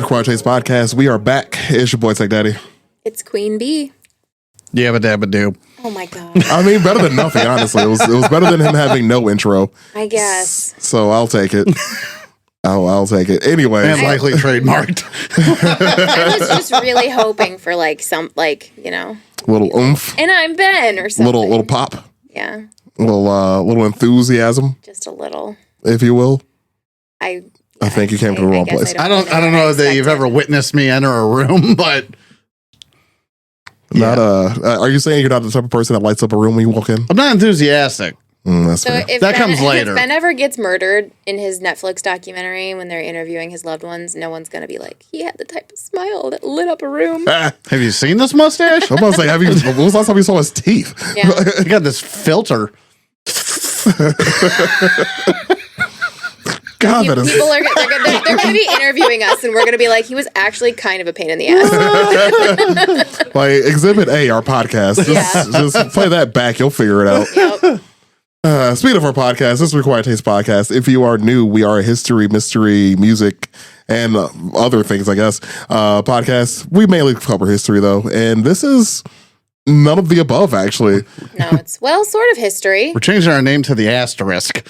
Quiet Taste Podcast. We are back. It's your boy Tech Daddy. It's Queen Bee. Yabba dabba do. Oh my god. I mean, better than nothing, honestly. It was better than him having no intro. I guess. So I'll take it. I'll take it. Anyway. And likely trademarked. I was just really hoping for like some little oomph. And I'm Ben or something. Little pop. Yeah. Little enthusiasm, Just a little. if you will. I think you came to the wrong place. I don't know that you've ever witnessed me enter a room, but Not are you saying you're not the type of person that lights up a room when you walk in? I'm not enthusiastic. That's So fair. if That Ben, comes later. If Ben ever gets murdered in his Netflix documentary when they're interviewing his loved ones, no one's gonna be like, he had the type of smile that lit up a room. Have you seen this mustache? I'm about to say, when was the last time you saw his teeth? Yeah. You got this filter. God, that is. People are they're going to be interviewing us, and we're going to be like, he was actually kind of a pain in the ass. Like Exhibit A, our podcast. Just play that back. You'll figure it out. Yep. Speaking of our podcast, this is Required Taste Podcast. If you are new, we are a history, mystery, music, and other things, I guess, podcast. We mainly cover history, though. And this is none of the above, actually. No, it's sort of history. We're changing our name to the asterisk.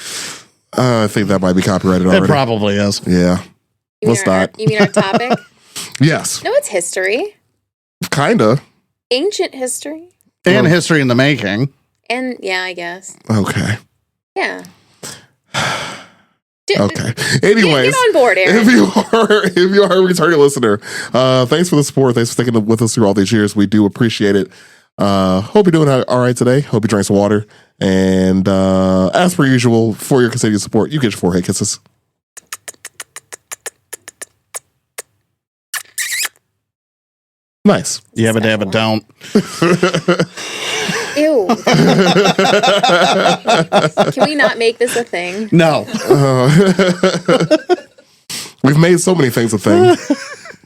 I think that might be copyrighted already. It probably is. Yeah. Let's not. You mean our topic? Yes. No, it's history. Kinda. Ancient history. And history in the making. And yeah, I guess. Okay. Yeah. Okay. Anyways, get on board, Aaron. if you are a returning listener, thanks for the support. Thanks for sticking with us through all these years. We do appreciate it. Hope you're doing all right today. Hope you drank some water. And as per usual, for your continued support, you get your forehead kisses. Nice. Yabba dabba don't. Ew. Can we not make this a thing? No. We've made so many things a thing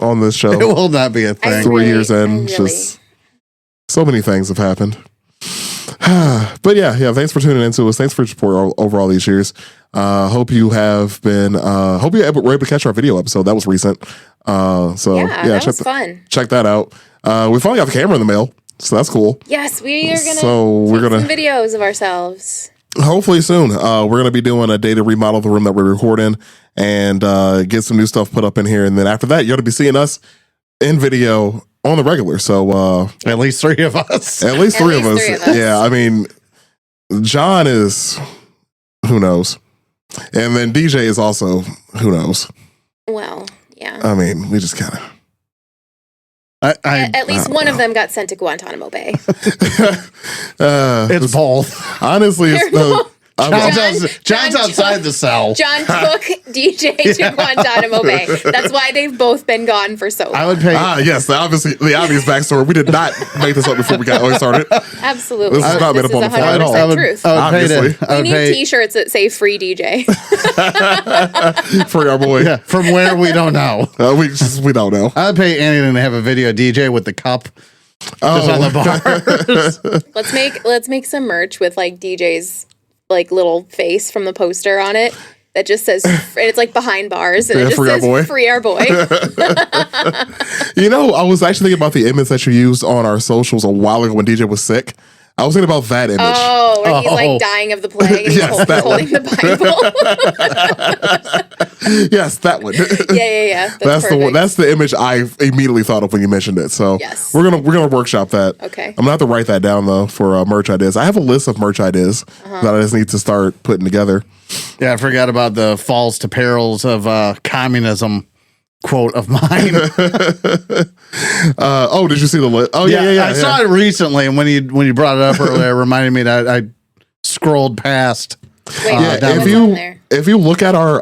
on this show. It will not be a thing. 3 years in, just so many things have happened. But yeah, thanks for tuning into us. Thanks for your support over all these years. Hope you have been, hope you were able to catch our video episode. That was recent. That was fun. Check that out. We finally got the camera in the mail, so that's cool. Yes, we are going to we're gonna some videos of ourselves. Hopefully soon. We're going to be doing a day to remodel the room that we're recording and get some new stuff put up in here. And then after that, you're going to be seeing us in video on the regular. So at least three of us. At least three of us. Yeah, I mean, John is who knows, and then DJ is also who knows. Well, yeah. I mean, we just kind of. At least one of them got sent to Guantanamo Bay. It's both. Honestly, it's John's outside the cell. John took DJ to Guantanamo Bay. That's why they've both been gone for so long. I would pay. Yes, the obvious backstory. We did not make this up before we started. Absolutely. This is not made up on the fly at all. 100% truth. Obviously. We need T-shirts that say "Free DJ." For our boy. Yeah, from where we don't know. We don't know. I'd pay anything to have a video DJ with the cup just on the bar. Let's make some merch with like DJ's like little face from the poster on it that just says, and it's like behind bars, and it just says "Free our boy." You know, I was actually thinking about the image that you used on our socials a while ago when DJ was sick. I was thinking about that image. Oh, where he's like dying of the plague and Yes, he's holding the Bible. Yes, that one. Yeah. That's the one. That's the image I immediately thought of when you mentioned it. So yes. we're gonna workshop that. Okay. I'm gonna have to write that down though for merch ideas. I have a list of merch ideas that I just need to start putting together. Yeah, I forgot about the falls to perils of communism quote of mine. Did you see the list? Oh yeah. I saw it recently, and when you brought it up earlier, it reminded me that I scrolled past. Wait, if you look at our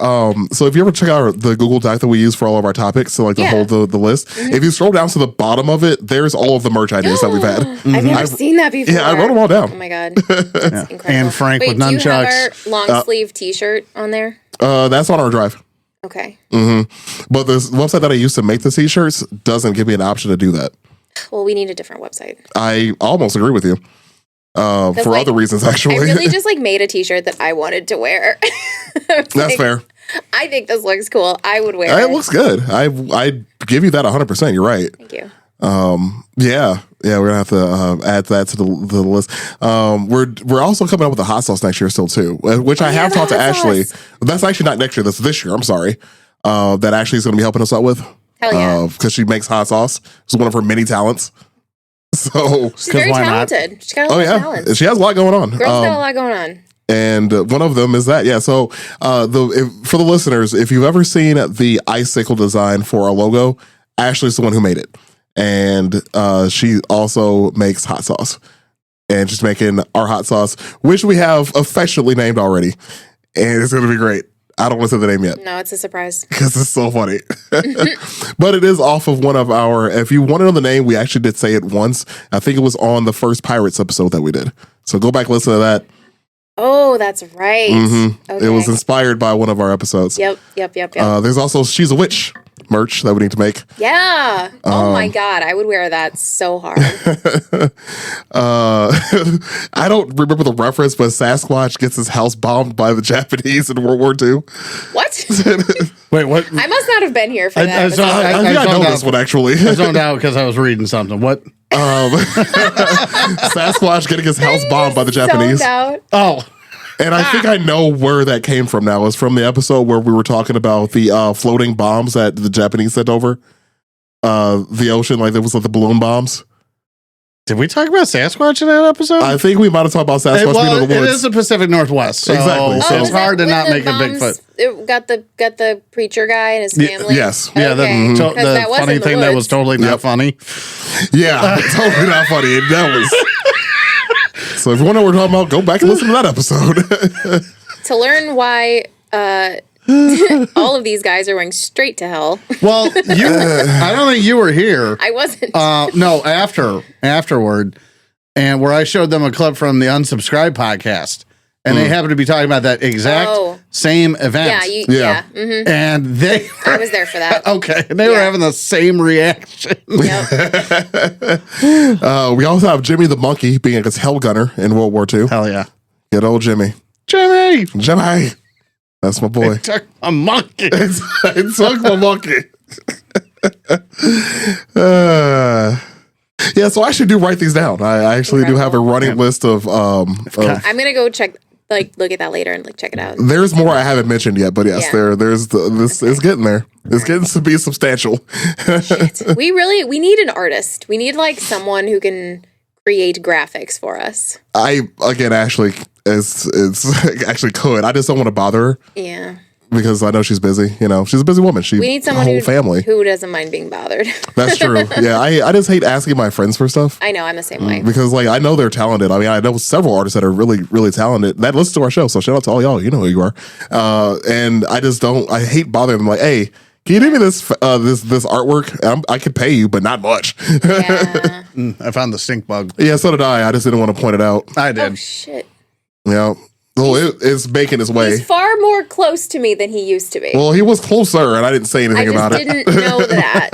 so if you ever check out the Google Doc that we use for all of our topics, so like hold the list, if you scroll down to the bottom of it, there's all of the merch ideas that we've had. I've never seen that before. Yeah, I wrote them all down. Oh my god, that's incredible. And Frank with nunchucks. Do you have our long sleeve T-shirt on there? That's on our drive. Okay. But the website that I used to make the T-shirts doesn't give me an option to do that. Well, we need a different website. I almost agree with you. For other reasons, actually. I really just like made a T-shirt that I wanted to wear. That's fair. I think this looks cool. I would wear it. It looks good. I give you that 100%. You're right. Thank you. Yeah, we're gonna have to add that to the list. We're also coming up with a hot sauce next year still too, which I have talked to Ashley. That's actually not next year. That's this year. I'm sorry. That Ashley's gonna be helping us out with. Hell yeah. Because she makes hot sauce. It's one of her many talents. So she's very talented. She's got a lot of talent. She has a lot going on. Girl's got a lot going on. And one of them is that, yeah. So for the listeners, if you've ever seen the icicle design for our logo, Ashley's the one who made it. And she also makes hot sauce. And she's making our hot sauce, which we have affectionately named already. And it's going to be great. I don't want to say the name yet. No, it's a surprise. Because it's so funny. But it is off of one of our, if you want to know the name, we actually did say it once. I think it was on the first Pirates episode that we did. So go back, listen to that. Oh, that's right. Mm-hmm. Okay. It was inspired by one of our episodes. Yep. There's also She's a Witch merch that we need to make. Yeah. Oh my God. I would wear that so hard. I don't remember the reference, but Sasquatch gets his house bombed by the Japanese in World War II. What? Wait, what? I must not have been here for that. I think I know this one, actually. I zoned out because I was reading something. What? Sasquatch getting his house bombed by the Japanese. Oh. And I think I know where that came from now. It's from the episode where we were talking about the floating bombs that the Japanese sent over the ocean. Like, there was like the balloon bombs. Did we talk about Sasquatch in that episode? I think we might have talked about Sasquatch being in the woods. It is the Pacific Northwest. So exactly. So it's hard to not make a Bigfoot. It got the preacher guy and his family. Yes. Okay. Yeah, the funny thing that was totally not funny. Yeah, totally not funny. That was... So if you want to know what we're talking about, go back and listen to that episode. To learn why all of these guys are going straight to hell. Well, I don't think you were here. I wasn't. No, afterward, and where I showed them a clip from the Unsubscribed podcast, and they happened to be talking about that exact same event. Yeah. Mm-hmm. And I was there for that. Okay, and they were having the same reaction. Yep. We also have Jimmy the Monkey being a hell gunner in World War II. Hell yeah. Good old Jimmy. Jimmy! That's my boy. It took a monkey. It took my monkey. Yeah, so I actually do write these down. I actually do have a running list of I'm gonna go check, look at that later and check it out. There's more I haven't mentioned yet, but yes, there's this is getting there. It's getting to be substantial. We need an artist. We need someone who can create graphics for us. Ashley is actually could. I just don't want to bother her. Yeah. Because I know she's busy. You know, she's a busy woman. We need someone who doesn't mind being bothered. That's true. Yeah, I just hate asking my friends for stuff. I know, I'm the same way. Because I know they're talented. I mean, I know several artists that are really, really talented that listen to our show. So shout out to all y'all. You know who you are. And I just don't. I hate bothering them. Like, hey, can you do me this artwork? I could pay you, but not much. Yeah. I found the stink bug. Yeah, so did I. I just didn't want to point it out. I did. Oh shit. Yeah. Well, it's making its way. He's far more close to me than he used to be. Well, he was closer, and I didn't say anything about it. I just didn't know that.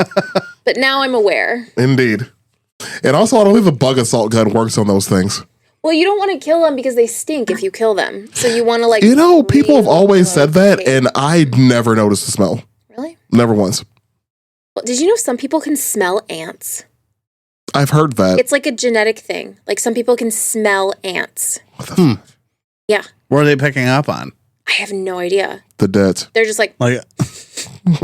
But now I'm aware. Indeed. And also, I don't think the bug assault gun works on those things. Well, you don't want to kill them because they stink if you kill them. So you want to people have always said that, and I never noticed the smell. Really? Never once. Well, did you know some people can smell ants? I've heard that. It's like a genetic thing. Some people can smell ants. What the fuck? Yeah. What are they picking up on? I have no idea. The debt. They're just it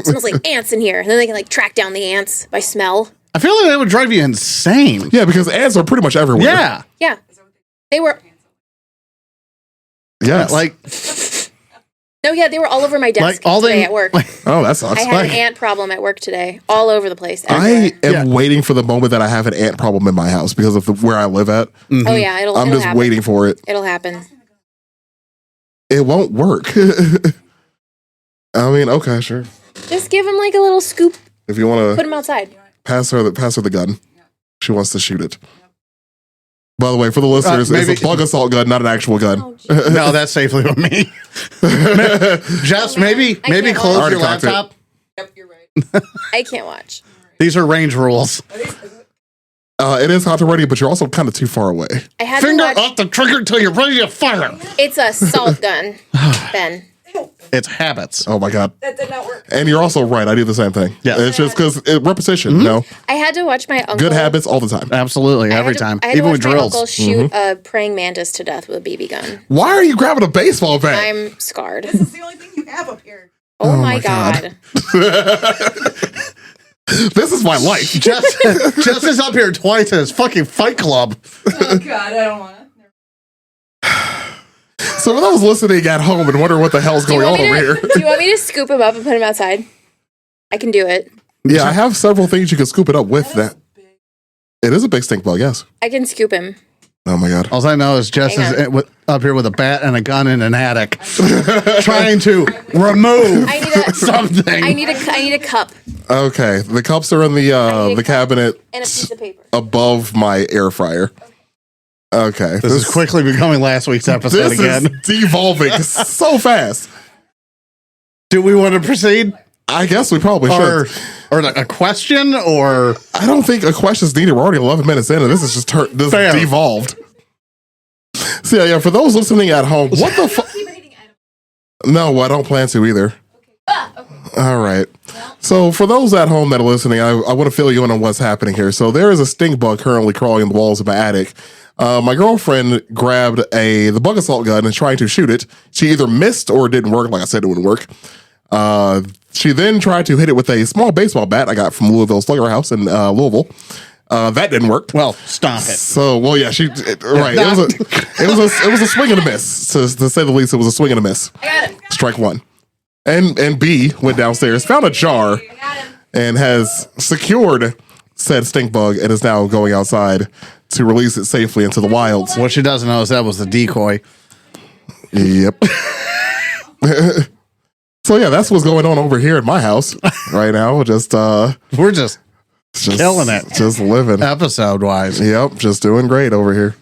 smells like ants in here. And then they can track down the ants by smell. I feel like that would drive you insane. Yeah, because ants are pretty much everywhere. Yeah. Yeah. They were. Yeah. No, yeah, they were all over my desk today at work. Oh, that sucks. I had an ant problem at work today. All over the place. Everywhere. I am waiting for the moment that I have an ant problem in my house because of where I live at. Mm-hmm. Oh, yeah. I'm just waiting for it. It'll happen. It won't work. I mean, okay, sure. Just give him a little scoop. If you want to put him outside. Pass her the gun. She wants to shoot it. By the way, for the listeners, it's a bug assault gun, not an actual gun. Oh, no, that's safely with me. Jess, maybe close your laptop. Yep, you're right. I can't watch. These are range rules. It is hot already, but you're also kind of too far away. Finger off the trigger until you're ready to fire. It's a salt gun, Ben. It's habits. Oh my God. That did not work. And you're also right. I do the same thing. Yeah. It's just because repetition, you know? I had to watch my uncle. Good habits all the time. Absolutely, every time. I had Even to with watch my drills. uncle shoot a praying mantis to death with a BB gun. Why are you grabbing a baseball bat? I'm scarred. This is the only thing you have up here. Oh, my my God. God. This is my life. Just is up here twice in his fucking Fight Club. Oh, God, I don't want to. So for those listening at home and wondering what the hell's going on over here. Do you want me to scoop him up and put him outside? I can do it. Yeah, I have several things you can scoop it up with that. It is a big stink bug, yes. I can scoop him. Oh my God. All I know is Jess Hang is up here with a bat and a gun in an attic, trying to remove I need a something. I need a cup Okay, the cups are in need the a cabinet and a piece of paper. above my air fryer. Okay. This is quickly becoming last week's episode This again. is devolving so fast. Do we want to proceed? I guess we probably should. Or like a question or I don't think a question's needed. We're already 11 minutes in, and this is just Fair. devolved. So yeah, for those listening at home, what the fuck? No, I don't plan to either. All right. So for those at home that are listening, I want to fill you in on what's happening here. So there is a stink bug currently crawling in the walls of my attic. My girlfriend grabbed the bug assault gun and trying to shoot it. She either missed or it didn't work. Like I said, it wouldn't work. She then tried to hit it with a small baseball bat I got from Louisville Slugger House in Louisville. That didn't work. well, stomp it. So, well, yeah, right. It was a swing and a miss. To say the least, it was a swing and a miss. I got him. Strike one. And B went downstairs, found a jar, and has secured said stink bug and is now going outside to release it safely into the wilds. What she doesn't know is that was the decoy. Yep. So yeah, that's what's going on over here at my house right now. Just We're just killing it. Just living. Episode wise. Yep, just doing great over here.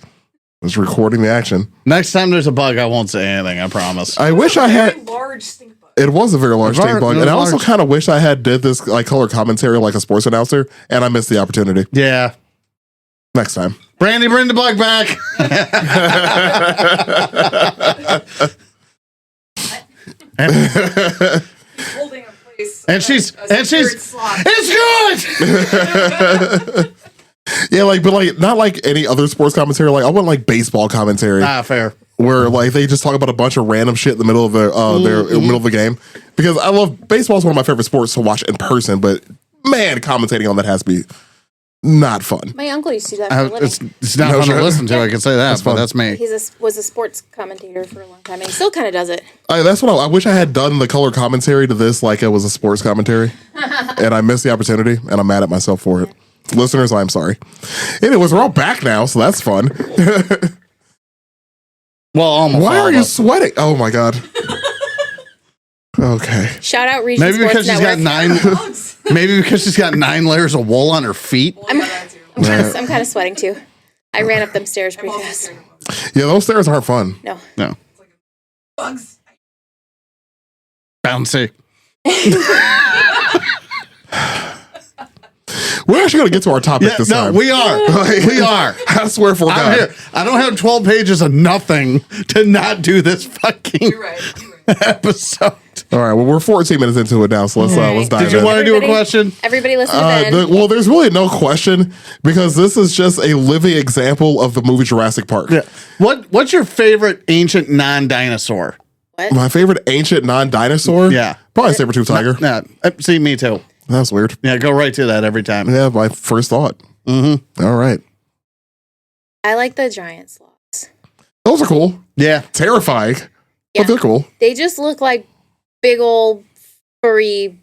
Just recording the action. Next time there's a bug, I won't say anything, I promise. I wish I Very had. large stink bug. It was a very large stink bug, it and I was also large. kind of wish I had did this like color commentary like a sports announcer, and I missed the opportunity. Yeah. Next time. Brandy, bring the bug back. Holding a place. And she's third slot. it's good. Yeah, but not like any other sports commentary. Like I want like baseball commentary Fair. where like they just talk about a bunch of random shit in the middle of their in the middle of the game, because I love baseball is one of my favorite sports to watch in person, but man, commentating on that has to be not fun. My uncle used to do that for a living. It's not No fun to shit. listen to, I can say that, but fun. that's me. Was a sports commentator for a long time, and he still kind of does it. That's what I wish I had done the color commentary to this like it was a sports commentary, and I missed the opportunity, and I'm mad at myself for it. Listeners, I'm sorry. Anyways, we're all back now, so that's fun. Well, almost. Why all are of you us. sweating? Oh my god. Okay. Shout out Region Maybe Sports because she's got Network. 9. Bugs. Maybe because she's got 9 layers of wool on her feet. Well, yeah, that too. I'm kind of sweating too. I ran up them stairs I'm pretty also fast. scared of bugs. Yeah, those stairs aren't fun. No. No. Bugs. Bouncy. We're actually going to get to our topic this No, time. we are. We are. I swear for I'm God. here. I don't have 12 pages of nothing to not do this fucking You're right. You're right. episode. All right, well, we're 14 minutes into it now, so let's dive Did you in. want to do a Everybody- question? Everybody listen to Ben. Well, there's really no question because this is just a living example of the movie Jurassic Park. Yeah. What's your favorite ancient non-dinosaur? What? My favorite ancient non-dinosaur? Yeah. Probably saber-tooth tiger. Yeah. See, me too. That's weird. Yeah, go right to that every time. Yeah, my first thought. Mm-hmm. All right. I like the giant sloths. Those are cool. Yeah. Terrifying, Yeah. but they're cool. They just look like big old furry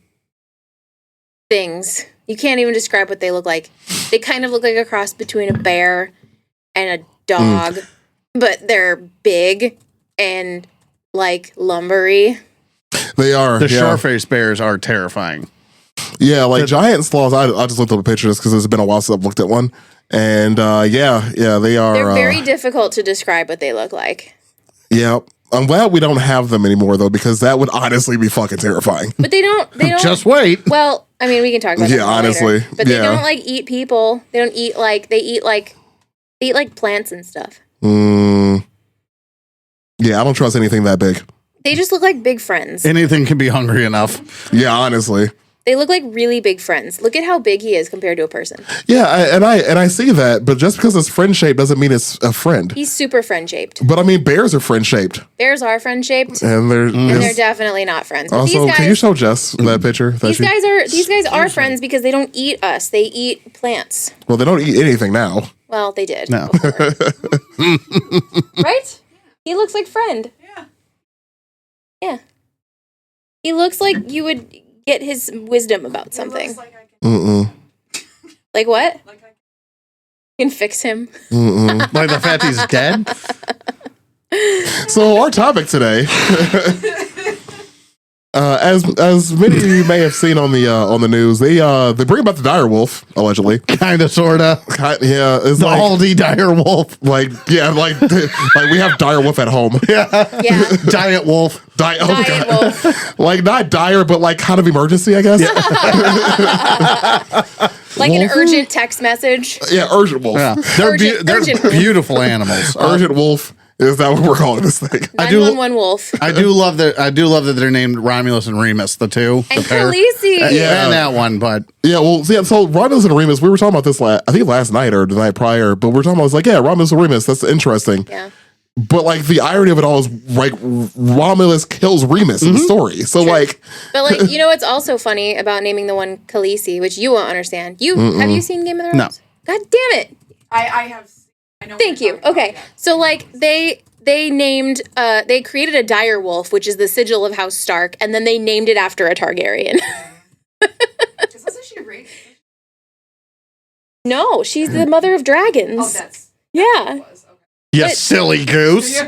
things. You can't even describe what they look like. They kind of look like a cross between a bear and a dog, but they're big and like lumbery. They are. The yeah. shore-faced bears are terrifying. Yeah, like giant sloths. I just looked up a picture just because it's been a while since I've looked at one. And yeah, they are. They're very difficult to describe what they look like. Yeah. I'm glad we don't have them anymore though, because that would honestly be fucking terrifying. But they don't Just wait. well, I mean we can talk about Yeah, that more honestly, later. But they yeah. don't like eat people. They don't eat like they eat like plants and stuff. Yeah, I don't trust anything that big. They just look like big friends. Anything can be hungry enough. Yeah, honestly. They look like really big friends. Look at how big he is compared to a person. Yeah, I see that, but just because it's friend shaped doesn't mean it's a friend. He's super friend shaped. But I mean, bears are friend shaped, Bears are friend shaped, and they're definitely not friends. But also. these Can you guys, show Jess that picture? these guys are friends because they don't eat us. They eat plants. Well, they don't eat anything now. Well, they did. No. Right? He looks like friend. Yeah. Yeah. He looks like you would get his wisdom about something. It looks like I can, Mm-mm. Like what? like I You can fix him. Mm-mm. Like the fact he's dead. So our topic today, as many of you may have seen on the news, they bring about the dire wolf allegedly. Kind of, sort of. Yeah, it's The like Aldi dire wolf. like we have dire wolf at home. Yeah. Diet wolf. Diet wolf. Like not dire, but like kind of emergency, I guess. Like an urgent text message. Yeah, urgent wolf. Yeah. They're Urgent wolf. beautiful animals. Urgent wolf. Is that what we're calling this thing? I do- 911 wolf. I do love that they're named Romulus and Remus, the two. And the pair. Khaleesi. Yeah. And that one, but Yeah, well, so Romulus and Remus, we were talking about this I think last night or the night prior, but we're talking about, it's like, yeah, Romulus and Remus, that's interesting. Yeah. But like the irony of it all is like Romulus kills Remus in the story. So like, But like, you know what's also funny about naming the one Khaleesi, which you won't understand. Have you seen Game of Thrones? No. God damn it. I have. I know. what Thank you're you. talking about, Okay. yes. So like they named they created a dire wolf, which is the sigil of House Stark, and then they named it after a Targaryen. Wasn't she raped? No, she's the mother of dragons. Oh, that's yeah. was okay. you But- silly goose.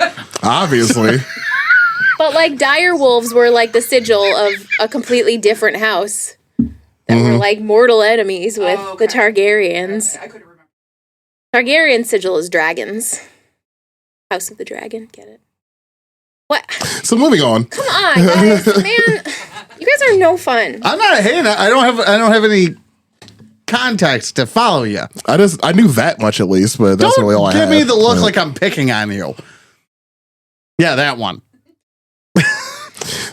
obviously. But like dire wolves were like the sigil of a completely different house that were like mortal enemies with Oh, okay. the Targaryens. I couldn't remember. Targaryen sigil is dragons. House of the Dragon, get it? What? So moving on. Come on, guys, man! You guys are no fun. I'm not hating. I don't have any context to follow you. I knew that much at least, but that's really all I Give had. me the look Yeah. like I'm picking on you. Yeah, that one.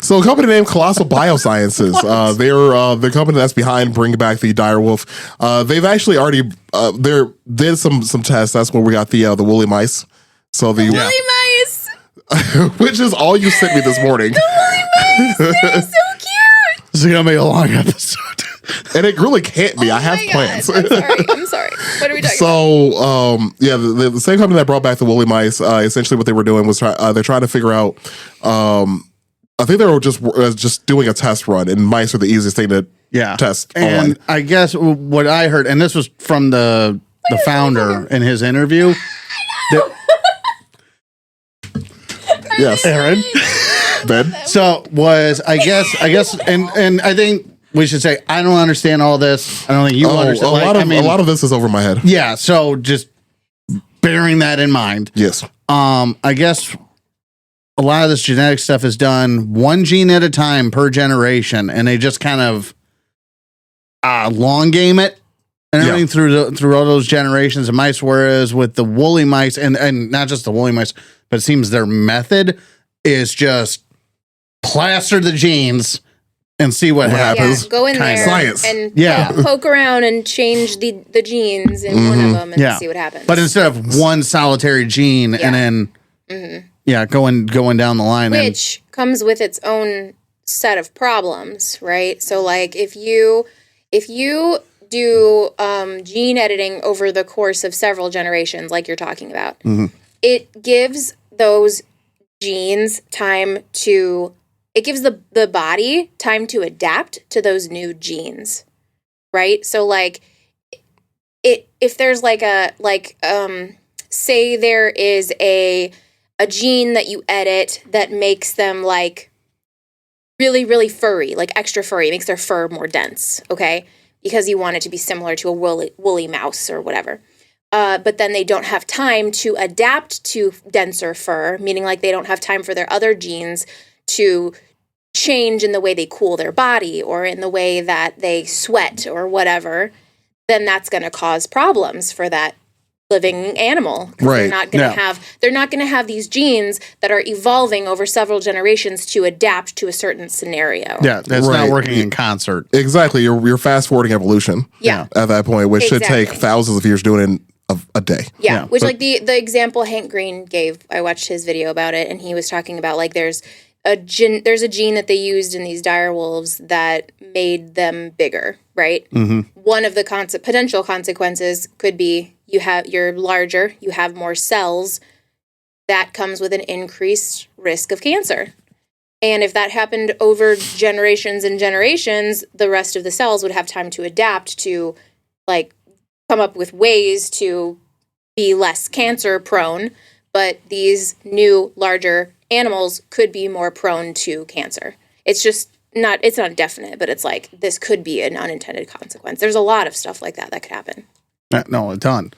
So a company named Colossal Biosciences, they're the company that's behind bringing back the dire wolf. They've actually already did some tests. That's where we got the woolly mice. So the Woolly mice! which is all you sent me this morning, They're so cute! This is gonna be a long episode. and it really can't be. I have Oh my plans. God. I'm sorry. What are we talking about? So, yeah, the same company that brought back the woolly mice, essentially what they were doing was they're trying to figure out. I think they were just doing a test run, and mice are the easiest thing to test. And online. I guess what I heard, and this was from the founder in his interview. Yes, Aaron. Ben. So I guess, and I think we should say I don't understand all this. I don't think you A understand. lot of this is over my head. Yeah. So just bearing that in mind. Yes. I guess a lot of this genetic stuff is done one gene at a time per generation, and they just kind of long game it and everything through all those generations of mice. Whereas with the woolly mice, and not just the woolly mice, but it seems their method is just plaster the genes and see what happens. Yeah, go in Kinda. there Science. and Yeah. poke around and change the genes in one of them and Yeah. see what happens. But instead of one solitary gene and then going down the line, Which comes with its own set of problems, right? So like if you do gene editing over the course of several generations, like you're talking about, it gives those genes it gives the body time to adapt to those new genes, right? So like if there's say there is a gene that you edit that makes them like really, really furry, like extra furry, makes their fur more dense, okay? Because you want it to be similar to a woolly mouse or whatever. But then they don't have time to adapt to denser fur, meaning like they don't have time for their other genes to change in the way they cool their body or in the way that they sweat or whatever, then that's going to cause problems for that living animal. 'Cause Right. They're not going to have these genes that are evolving over several generations to adapt to a certain scenario. Yeah, that's Right. not working in concert. Exactly. You're fast forwarding evolution. Yeah. At that point, which should take Exactly. thousands of years doing it in a day. Yeah, which but- like the example Hank Green gave, I watched his video about it, and he was talking about like there's a gene that they used in these dire wolves that made them bigger, right? Mm-hmm. One of the potential consequences could be you're larger, you have more cells, that comes with an increased risk of cancer. And if that happened over generations and generations, the rest of the cells would have time to adapt to like come up with ways to be less cancer prone, but these new larger animals could be more prone to cancer. It's not definite, but it's like this could be an unintended consequence. There's a lot of stuff like that could happen. No, a ton.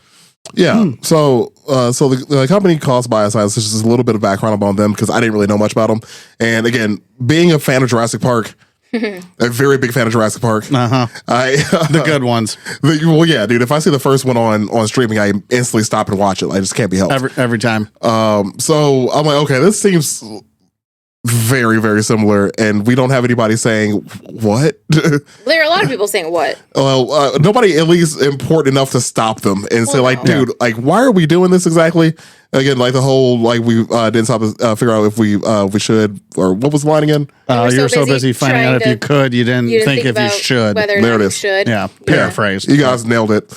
Yeah. So the company Caused Bioscience, just a little bit of background about them because I didn't really know much about them. And again, being a fan of Jurassic Park, a very big fan of Jurassic Park. Uh-huh. The good ones. Well, yeah, dude. If I see the first one on streaming, I instantly stop and watch it. I just can't be helped. Every time. So I'm like, okay, this seems very, very similar, and we don't have anybody saying what. There are a lot of people saying what? Well, nobody at least important enough to stop them and say, like, no. dude, like, why are we doing this exactly? Again, like the whole, like, we didn't stop to figure out if we should, or what was the line again? You were so busy finding out if you could, you didn't think if you should. Whether or There not it you is. should. Yeah, paraphrase. You guys nailed it.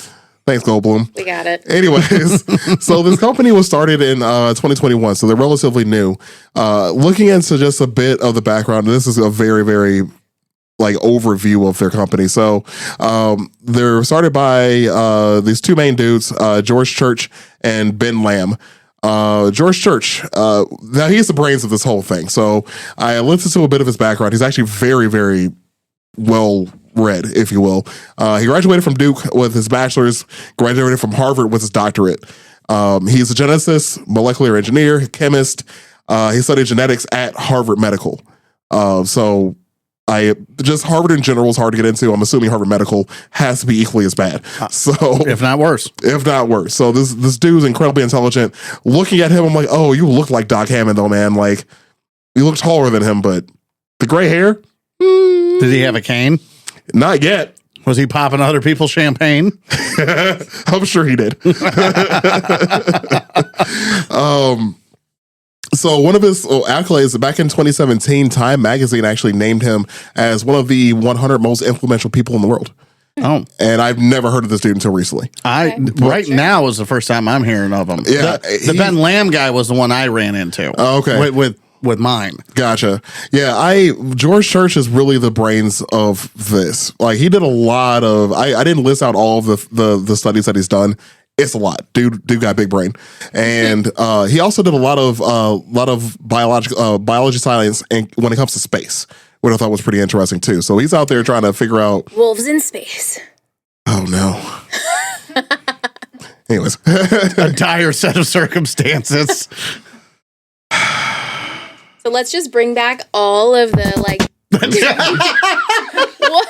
Thanks, Goldblum. We got it. Anyways, so this company was started in 2021, so they're relatively new. Looking into just a bit of the background, this is a very, very like overview of their company. So they're started by these two main dudes, George Church and Ben Lamb. George Church, now he's the brains of this whole thing. So I listened to a bit of his background. He's actually very, very well read, if you will. He graduated from Duke with his bachelor's, graduated from Harvard with his doctorate. He's a geneticist, molecular engineer, chemist. He studied genetics at Harvard Medical. So Harvard in general is hard to get into. I'm assuming Harvard Medical has to be equally as bad. So If not worse. if not worse. So this dude's incredibly intelligent. Looking at him, I'm like, oh, you look like Doc Hammond though, man. Like, you look taller than him, but the gray hair, Did he have a cane? not yet. Was he popping other people's champagne? I'm sure he did. So one of his accolades back in 2017, Time Magazine actually named him as one of the 100 most influential people in the world. Oh, And I've never heard of this dude until recently. right now is the first time I'm hearing of him. Yeah, the Ben Lamb guy was the one I ran into. Oh, okay. With mine. Gotcha. Yeah, George Church is really the brains of this. Like, he did a lot of. I didn't list out all of the studies that he's done. It's a lot. Dude got a big brain, and he also did a lot of biology science, and when it comes to space, which I thought was pretty interesting too. So he's out there trying to figure out. Wolves in space. Oh no. Anyways, A dire set of circumstances. So let's just bring back all of the like. What?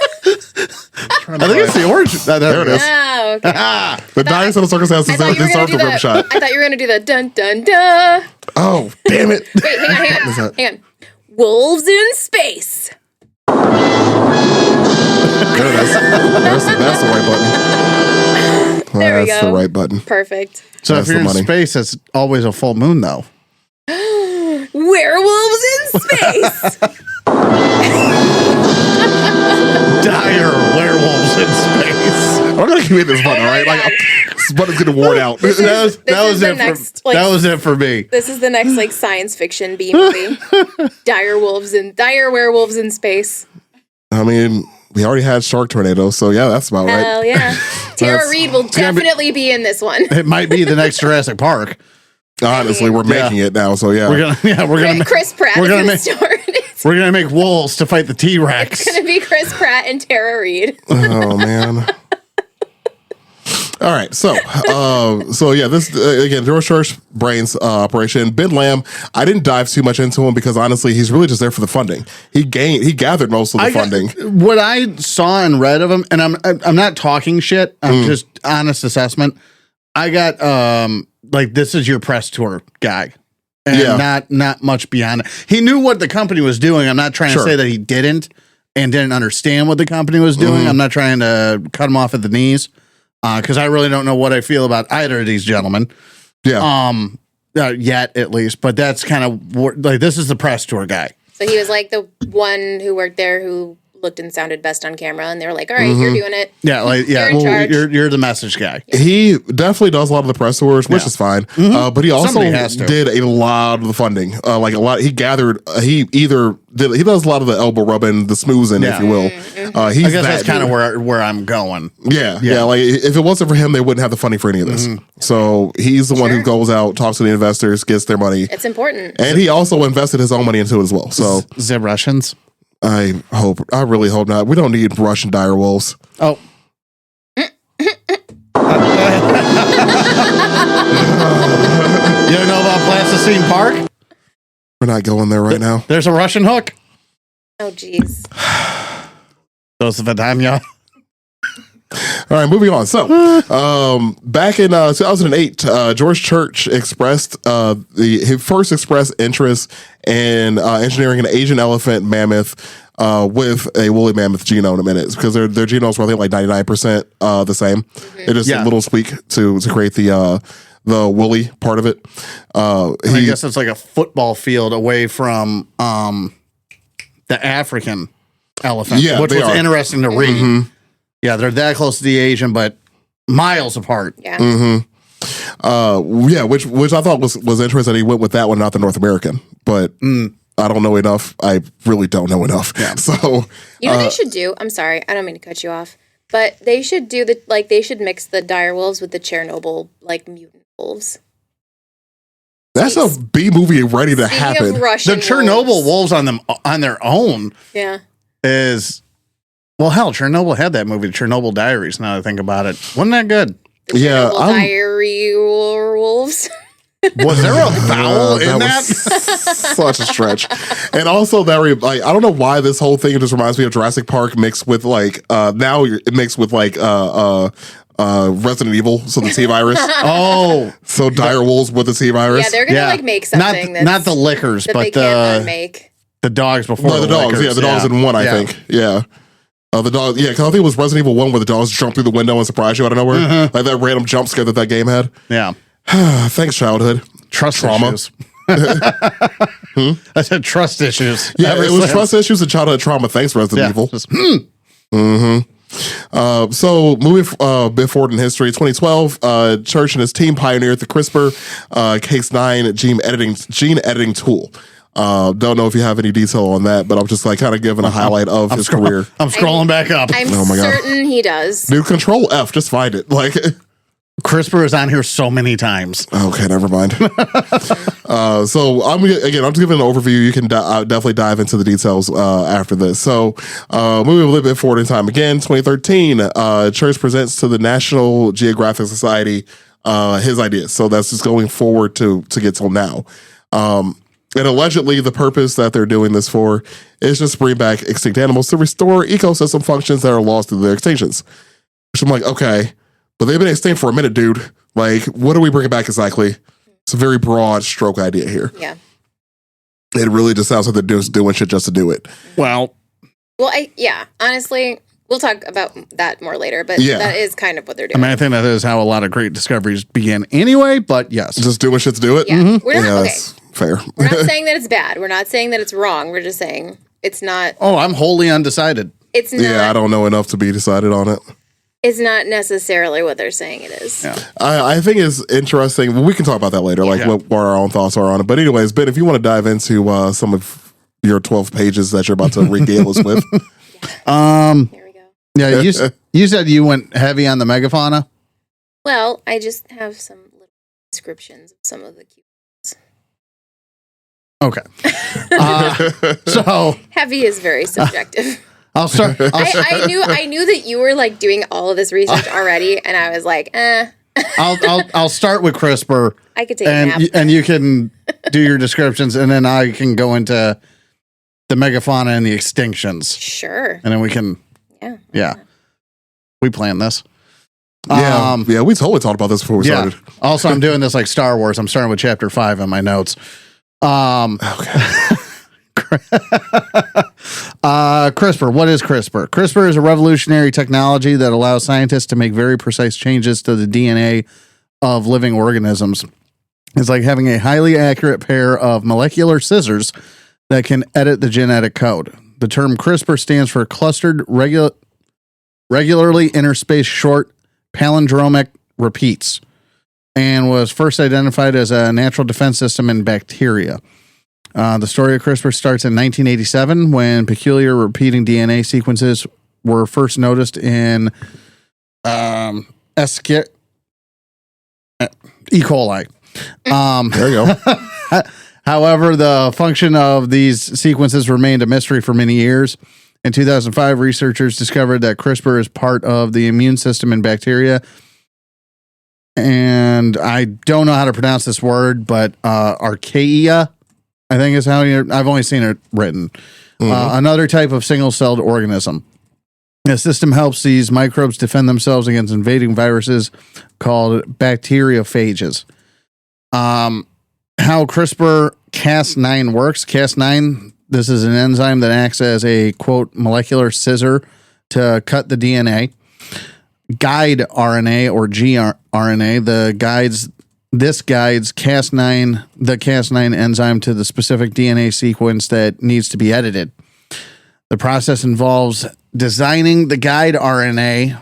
I think it's the orange. There it is. Oh, okay. The dire set of circumstances. I thought you were gonna do Rim shot. I thought you were gonna do the dun dun dun. Oh, damn it! Wait, hang on. Wolves in space. There it is. That's the right button. There we That's go. the right button. Perfect. So That's if you're the in money. space, it's always a full moon, though. Werewolves in space. Dire werewolves in space. I'm gonna keep hitting this button, all right? Like, this button's getting worn out. This is That was it for me. This is the next like science fiction B movie. Dire werewolves in space. I mean, we already had Shark Tornado, so yeah, that's about right. Hell yeah. Tara That's- Reid will gonna be- definitely be in this one. It might be the next Jurassic Park. Honestly, we're making it now, so yeah. We're gonna Chris Pratt we're is gonna in the make- story. It's we're gonna make wolves to fight the T-Rex. gonna be Chris Pratt and Tara Reid. Oh man. All right, so yeah, this again, George Church brains operation. Ben Lamb, I didn't dive too much into him because honestly, he's really just there for the funding. He gathered most of the funding. What I saw and read of him, and I'm not talking shit. I'm just honest assessment. I got like this is your press tour guy. And Yeah. not much beyond it. He knew what the company was doing. I'm not trying to Sure. say that he didn't understand what the company was doing. Mhm. I'm not trying to cut him off at the knees because I really don't know what I feel about either of these gentlemen. Yeah. Yet at least, but that's kind of like this is the press tour guy. So he was like the one who worked there who looked and sounded best on camera, and they were like, "All right, you're doing it." Yeah, like You're in charge. you're the message guy. He definitely does a lot of the press tours, which Yeah. is fine. Mhm. But he also Somebody has to. did a lot of the funding. Like a lot, he gathered. He does a lot of the elbow rubbing, the smoozing, if Yeah. you will. He's I guess that's kind of dude. where I'm going. Yeah. Like if it wasn't for him, they wouldn't have the funding for any of this. So he's the one who Sure. goes out, talks to the investors, gets their money, It's important. and he also invested his own money into it as well. So The Russians. I really hope not. We don't need Russian dire wolves. Oh. You don't know about Plasticine Park? We're not going there right now. There's a Russian hook. Oh, jeez. Those Vidania. All right, moving on. So, back in 2008, George Church expressed his first expressed interest in engineering an Asian elephant mammoth with a woolly mammoth genome in it because their genomes were I think like 99% the same. It just Yeah. a little tweak to create the woolly part of it. I guess it's like a football field away from the African elephant, Yeah, which they was are. interesting to read. Yeah, they're that close to the Asian, but miles apart. Yeah. Yeah, which I thought was interesting. He went with that one, not the North American, but. I don't know enough. I really don't know enough. So You know what they should do? I'm sorry, I don't mean to cut you off, but they should do they should mix the dire wolves with the Chernobyl mutant wolves. that's a B movie ready to Speaking happen. of Russian The Chernobyl wolves on their own Yeah. is well, hell, Chernobyl had that movie, Chernobyl Diaries. Now that I think about it, wasn't that good? The Yeah, Chernobyl diary wolves. Was there a vowel in that? was such a stretch. And also I don't know why this whole thing just reminds me of Jurassic Park mixed with now it mixed with Resident Evil, so the T virus. Oh, So dire wolves with the T virus. Yeah, they're gonna yeah. make something not the liquors, that but they can't unmake. the dogs before No, the dogs. liquors. Yeah, the dogs in one. I Yeah. think. Yeah. The dog. Yeah, because I think it was Resident Evil 1 where the dogs jump through the window and surprise you out of nowhere, like that random jump scare that game had. Yeah. Thanks, childhood. Trust Trauma. issues. I said trust issues. Yeah, Ever it was since. trust issues and childhood trauma. Thanks, Resident Yeah, Evil. just- So moving a bit forward in history, 2012, Church and his team pioneered the CRISPR Cas9 gene editing tool. Don't know if you have any detail on that, but I'm just kind of giving a highlight of his career. I'm scrolling back up. I'm Oh my God. certain he does. Dude, Control F, just find it. CRISPR is on here so many times. Okay, never mind. So I'm just giving an overview. You can definitely dive into the details after this. So moving a little bit forward in time again, 2013, Church presents to the National Geographic Society his ideas. So that's just going forward to get till now. And allegedly, the purpose that they're doing this for is just to bring back extinct animals to restore ecosystem functions that are lost through their extinctions. Which I'm like, okay, but they've been extinct for a minute, dude. What are we bringing back exactly? It's a very broad stroke idea here. Yeah. It really just sounds like they're just doing shit just to do it. Well, Well, honestly, we'll talk about that more later, but Yeah. that is kind of what they're I doing. mean, I think that is how a lot of great discoveries begin anyway, but yes. Just doing shit to do it? Yeah. We're not Yeah, okay. that's fair. We're not saying that it's bad. We're not saying that it's wrong. We're just saying it's not. Oh, I'm wholly undecided. It's not. Yeah, I don't know enough to be decided on it. It's not necessarily what they're saying it is. Yeah. I think it's interesting. Well, we can talk about that later, Yeah. what our own thoughts are on it. But anyways, Ben, if you want to dive into some of your 12 pages that you're about to regale us with. Here we go. Yeah, you said you went heavy on the megafauna. Well, I just have some little descriptions of some of the cute. Okay. So Heavy is very subjective. I'll start. I knew that you were doing all of this research already, and I was like, I'll start with CRISPR, I could take a nap. and you can do your descriptions, and then I can go into the megafauna and the extinctions, Sure. and then we can. Yeah. Yeah, we planned this. Yeah, we totally talked about this before we started. Also, I'm doing this like Star Wars. I'm starting with chapter 5 in my notes. Okay. CRISPR. What is CRISPR? CRISPR is a revolutionary technology that allows scientists to make very precise changes to the DNA of living organisms. It's like having a highly accurate pair of molecular scissors that can edit the genetic code. The term CRISPR stands for clustered regularly interspaced short palindromic repeats and was first identified as a natural defense system in bacteria. The story of CRISPR starts in 1987 when peculiar repeating DNA sequences were first noticed in E. coli. There you go. However, the function of these sequences remained a mystery for many years. In 2005, researchers discovered that CRISPR is part of the immune system in bacteria. And I don't know how to pronounce this word, but archaea, I think is how I've only seen it written. Another type of single-celled organism. The system helps these microbes defend themselves against invading viruses called bacteriophages. How CRISPR-Cas9 works. Cas9, this is an enzyme that acts as a, quote, molecular scissor to cut the DNA. Guide RNA or gRNA, this guides the Cas9 enzyme to the specific DNA sequence that needs to be edited. The process involves designing the guide RNA,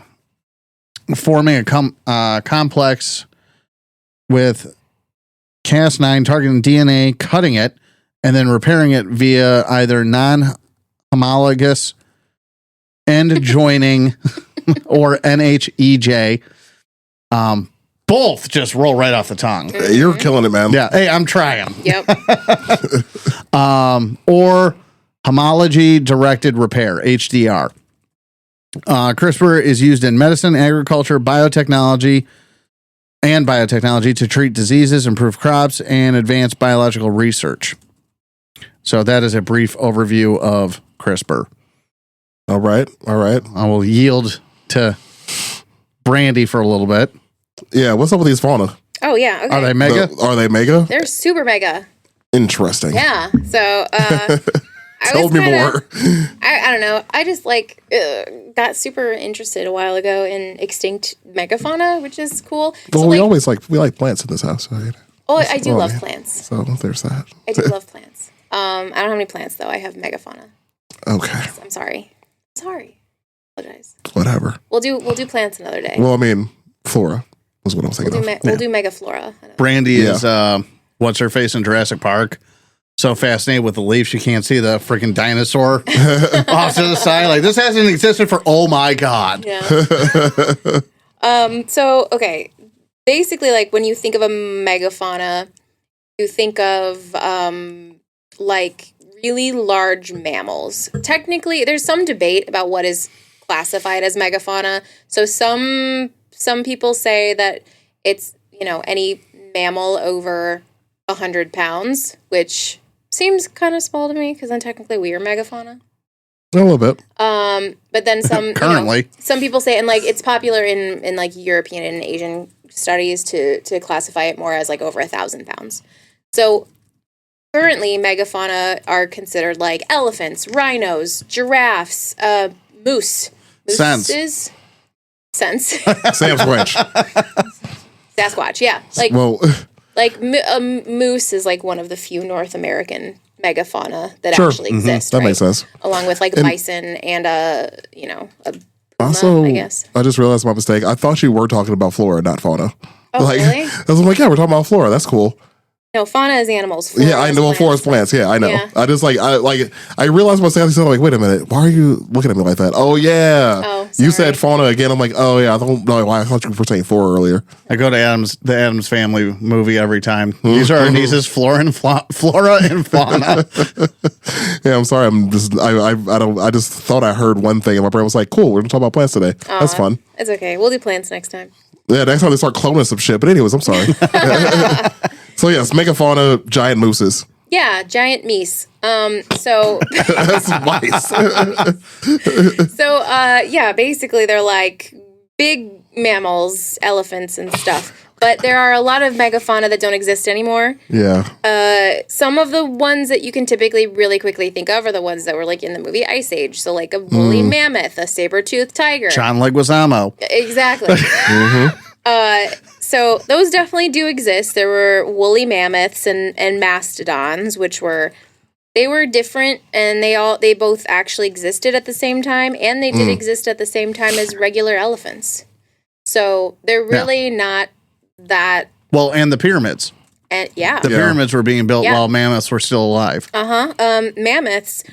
forming a complex with Cas9, targeting DNA, cutting it, and then repairing it via either non-homologous end joining or NHEJ. Both just roll right off the tongue. You're killing it, man. Yeah. Hey, I'm trying. Yep. Or homology directed repair, HDR. CRISPR is used in medicine, agriculture, biotechnology to treat diseases, improve crops, and advance biological research. So that is a brief overview of CRISPR. All right. I will yield to Brandy for a little bit. Yeah, what's up with these fauna? Oh yeah. Okay. Are they mega? Are they mega? They're super mega. Interesting. Yeah. So Tell me more. I don't know. I just got super interested a while ago in extinct megafauna, which is cool. Well, so, we like plants in this house, right? Oh, I do love plants. So there's that. I do love plants. I don't have any plants though. I have megafauna. Okay. I'm sorry. Apologize. Whatever. We'll do plants another day. Well, I mean, flora was what I was thinking of. We'll do megaflora. Brandy is what's her face in Jurassic Park? So fascinated with the leaf, she can't see the freaking dinosaur off to the side. Like, this hasn't existed for, oh my God. Yeah. So, okay. Basically, like, when you think of a megafauna, you think of, like, really large mammals. Technically, there's some debate about what is classified as megafauna. So some people say that it's, any mammal over 100 pounds, which seems kind of small to me because then technically we are megafauna. A little bit. But then some currently some people say, and like it's popular in like European and Asian studies to classify it more as like over 1,000 pounds. So currently megafauna are considered like elephants, rhinos, giraffes, moose. Sense. Sasquatch, yeah. Like, well, like a moose is like one of the few North American megafauna that actually exist. That right? makes sense. Along with like bison and a puma, Also, I guess. I just realized my mistake. I thought you were talking about flora, not fauna. Oh, really? I was like, yeah, we're talking about flora. That's cool. No, fauna is animals. Flora Yeah, I is know. plants. Flora is plants. Yeah, I know. Yeah. I just I realized my mistake. I said, like, wait a minute. Why are you looking at me like that? Oh, yeah. Oh, you sorry. said fauna again. I'm like, oh, yeah. I don't know why. I thought you were saying flora earlier. I go to the Addams Family movie every time. These are our nieces, flora and fauna. Yeah, I'm sorry. I just thought I heard one thing, and my brain was like, cool. We're gonna talk about plants today. That's fun. It's okay. We'll do plants next time. Yeah, next time they start cloning some shit. But anyways, I'm sorry. So yes, megafauna, giant mooses. Yeah, giant meese. So That's mice. So, yeah, basically they're like big mammals, elephants, and stuff. But there are a lot of megafauna that don't exist anymore. Yeah. Some of the ones that you can typically really quickly think of are the ones that were like in the movie Ice Age. So like a woolly mammoth, a saber-toothed tiger. John Leguizamo. Exactly. So those definitely do exist. There were woolly mammoths and mastodons, which were different, and they both actually existed at the same time, and they did exist at the same time as regular elephants. So they're really not that. Well, and the pyramids. And yeah, The pyramids were being built while mammoths were still alive. mammoths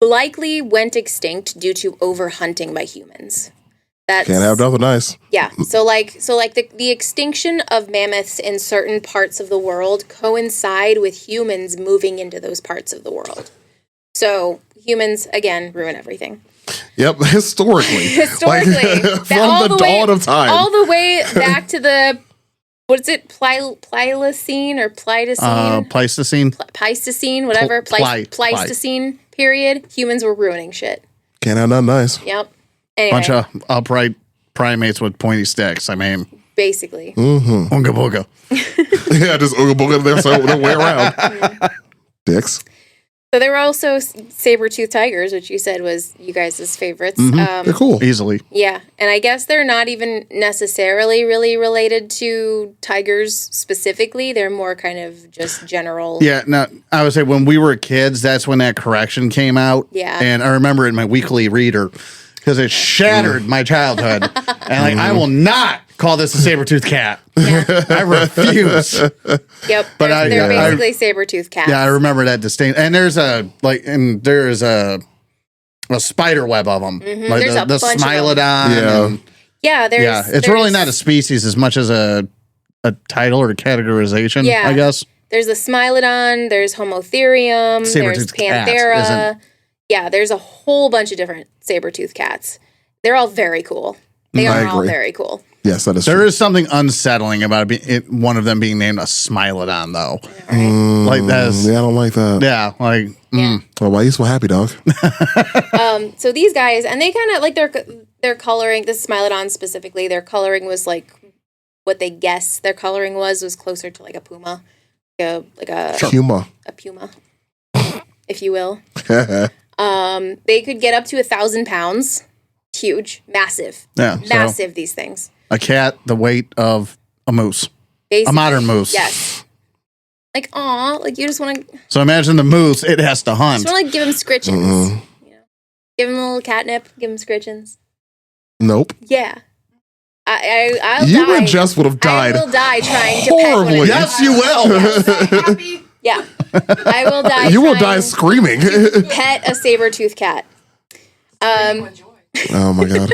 likely went extinct due to overhunting by humans. That's, Can't have nothing nice. Yeah. So the extinction of mammoths in certain parts of the world coincide with humans moving into those parts of the world. So humans again ruin everything. Yep, historically. Historically, from the dawn of time. all the way back to the what's it, Pliocene or Pleistocene? Pleistocene. Pleistocene, whatever. Pleistocene period. Humans were ruining shit. Can't have nothing nice. Yep. Anyway, Bunch of upright primates with pointy sticks. I mean, basically. Oonga booga. Yeah, just ooga booga their way around. Dicks. So there were also saber-toothed tigers, which you said was you guys' favorites. They're cool. Easily. Yeah, and I guess they're not even necessarily really related to tigers specifically. They're more kind of just general. Yeah, no, I would say when we were kids, that's when that correction came out. Yeah. And I remember in my weekly reader, because it shattered my childhood. And I will not call this a saber-toothed cat. I refuse. Yep, But they're basically saber-toothed cats. Yeah, I remember that distinct. And there's a spider web of them. Like There's a the bunch of them. Smilodon. Yeah. and- Yeah, yeah, it's really not a species as much as a title or a categorization, Yeah. I guess. There's the Smilodon, there's Homotherium, there's Saber-toothed cat Panthera. isn't- Yeah, there's a whole bunch of different saber-toothed cats. They're all very cool. They I are all agree. very cool. Yes, that is There true. is something unsettling about one of them being named a Smilodon, though. Right? Like that's Yeah, I don't like that. yeah, like Yeah. Well, why are you so happy, dog? So these guys, and they kind of like their coloring. This Smilodon specifically, their coloring was like what they guess their coloring was closer to like a puma, like a Puma. puma, if you will. They could get up to 1,000 pounds. Huge, massive, yeah, so massive. These things. a cat the weight of a moose, Basically, a modern moose. Yes. Like, aw, like you just want to So imagine the moose; it has to hunt. like give him scritchins. You know, give him a little catnip. Give him scritchins. Nope. Yeah. I'll You die. and Jess would have died I will die trying to pet one of horribly. these. Yes, you will. Happy. Yeah. I will die. You will trying die screaming. to pet a saber-toothed cat. Enjoy. Oh my god.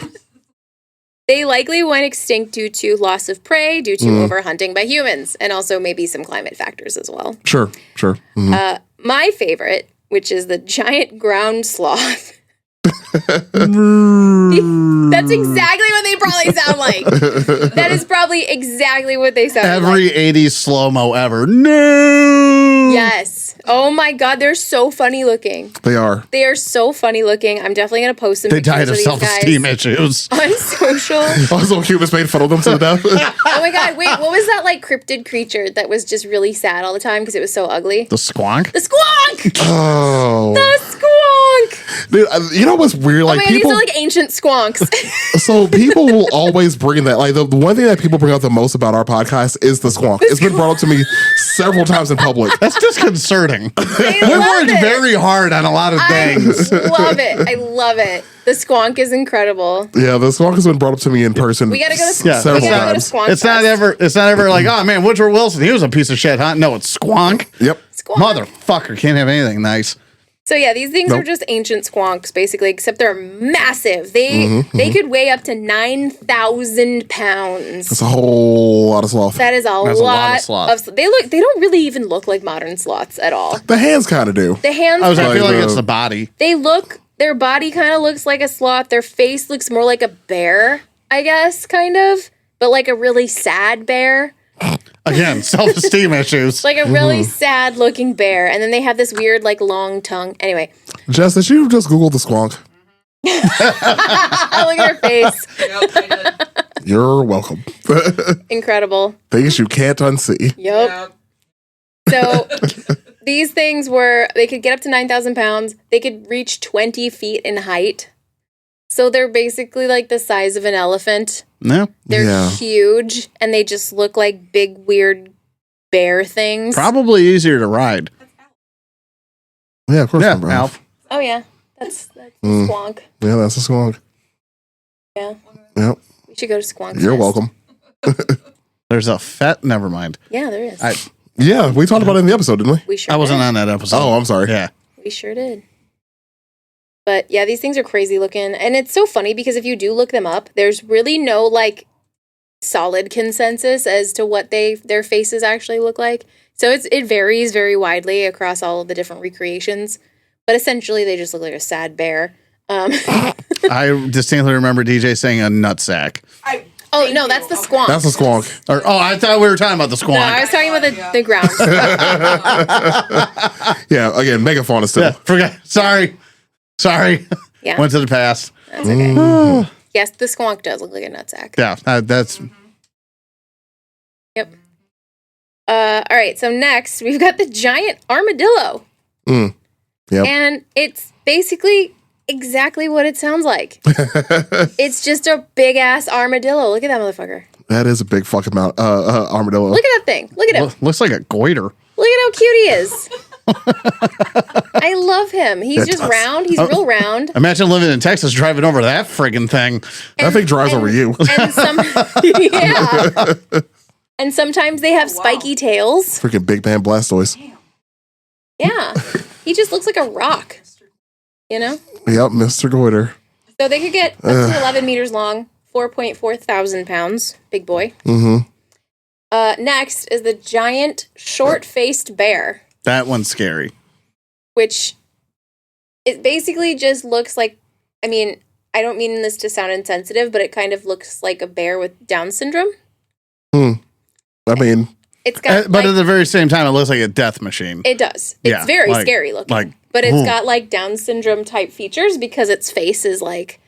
They likely went extinct due to loss of prey, due to overhunting by humans, and also maybe some climate factors as well. Sure. My favorite, which is the giant ground sloth. That's exactly what they probably sound like. That is probably exactly what they sound like. Every 80s slow-mo ever. No. Yes. Oh my god, they're so funny looking. They are. They are so funny looking. I'm definitely gonna post some They pictures died of of these self-esteem guys issues. on social. Also, humans made fun of them to the death. Oh my god, wait, what was that like cryptid creature that was just really sad all the time because it was so ugly? The squonk? The squonk! Oh, The squonk! dude, you know what's weird? Oh Like my god, these people, are like ancient squonks. so people will always bring that. Like the one thing that people bring up the most about our podcast is the squonk. It's been brought up to me several times in public. That's disconcerting. I We love worked it. very hard on a lot of I things. love it. I love it. The squonk is incredible. Yeah, the squonk has been brought up to me in person. We gotta go to Yeah, several we gotta go to times. Squonk It's not Fest. It's not ever like, oh man, Woodrow Wilson, he was a piece of shit, huh? No, it's squonk. Yep. Squonk. Motherfucker, can't have anything nice. So yeah, these things are Nope. just ancient squonks, basically, except they're massive. They could weigh up to 9,000 pounds. It's a whole lot of sloth. That is a That's a lot lot of sloth. They don't really even look like modern sloths at all. The hands kind of do. The hands, I Like feel like the- it's the body. their body kind of looks like a sloth. Their face looks more like a bear, I guess, kind of, but like a really sad bear. Again, self-esteem issues. Like a really sad looking bear. And then they have this weird, like, long tongue. Anyway, Jess, did you just Google the squonk? look at her face. Yep, I did. You're welcome. Incredible. Things you can't unsee. Yep. So these things they could get up to 9,000 pounds. They could reach 20 feet in height. So they're basically like the size of an elephant. No, They're huge, and they just look like big, weird bear things. probably easier to ride. Yeah, of course. Yeah, bro. Alf. Oh, yeah. That's the Mm. squonk. Yeah, that's a squonk. Yeah. Yep. We should go to Squonk. You're Fest. welcome. There's a fat. Never mind. Yeah, there is. Yeah, we talked about it in the episode, didn't we? We sure I wasn't did. on that episode. Oh, I'm sorry. Yeah. We sure did. But yeah, these things are crazy looking. And it's so funny because if you do look them up, there's really no like solid consensus as to what their faces actually look like. So it varies very widely across all of the different recreations. But essentially they just look like a sad bear. I distinctly remember DJ saying a nutsack. Oh no, that's the squonk. That's a squonk. Or I thought we were talking about the squonk. No, I was talking about the ground. Yeah, again, megafauna still. Yeah, forgot. Sorry. Yeah. Went to the past. That's okay. Yes, the squonk does look like a nutsack. Yeah, that's Yep. All right, so next we've got the giant armadillo. Yep. And it's basically exactly what it sounds like. It's just a big ass armadillo. Look at that motherfucker. That is a big fucking armadillo. Look at that thing. Look at him. looks like a goiter. Look at how cute he is. I love him. He's just round. He's real round. Imagine living in Texas driving over that friggin' thing. That thing drives over you. And yeah. And sometimes they have spiky tails. Freaking Big Man Blastoise. Yeah. He just looks like a rock. You know? Yep, Mr. Goiter. So they could get up to 11 meters long, 4.4 thousand pounds. Big boy. Mm-hmm. Next is the giant short-faced bear, That one's scary. which it basically just looks like, I mean, I don't mean this to sound insensitive, but it kind of looks like a bear with Down syndrome. I mean, It's got, But like, at the very same time, it looks like a death machine. it does. It's Yeah, very like- scary looking. like, but it's ooh. got like Down syndrome type features because its face is like,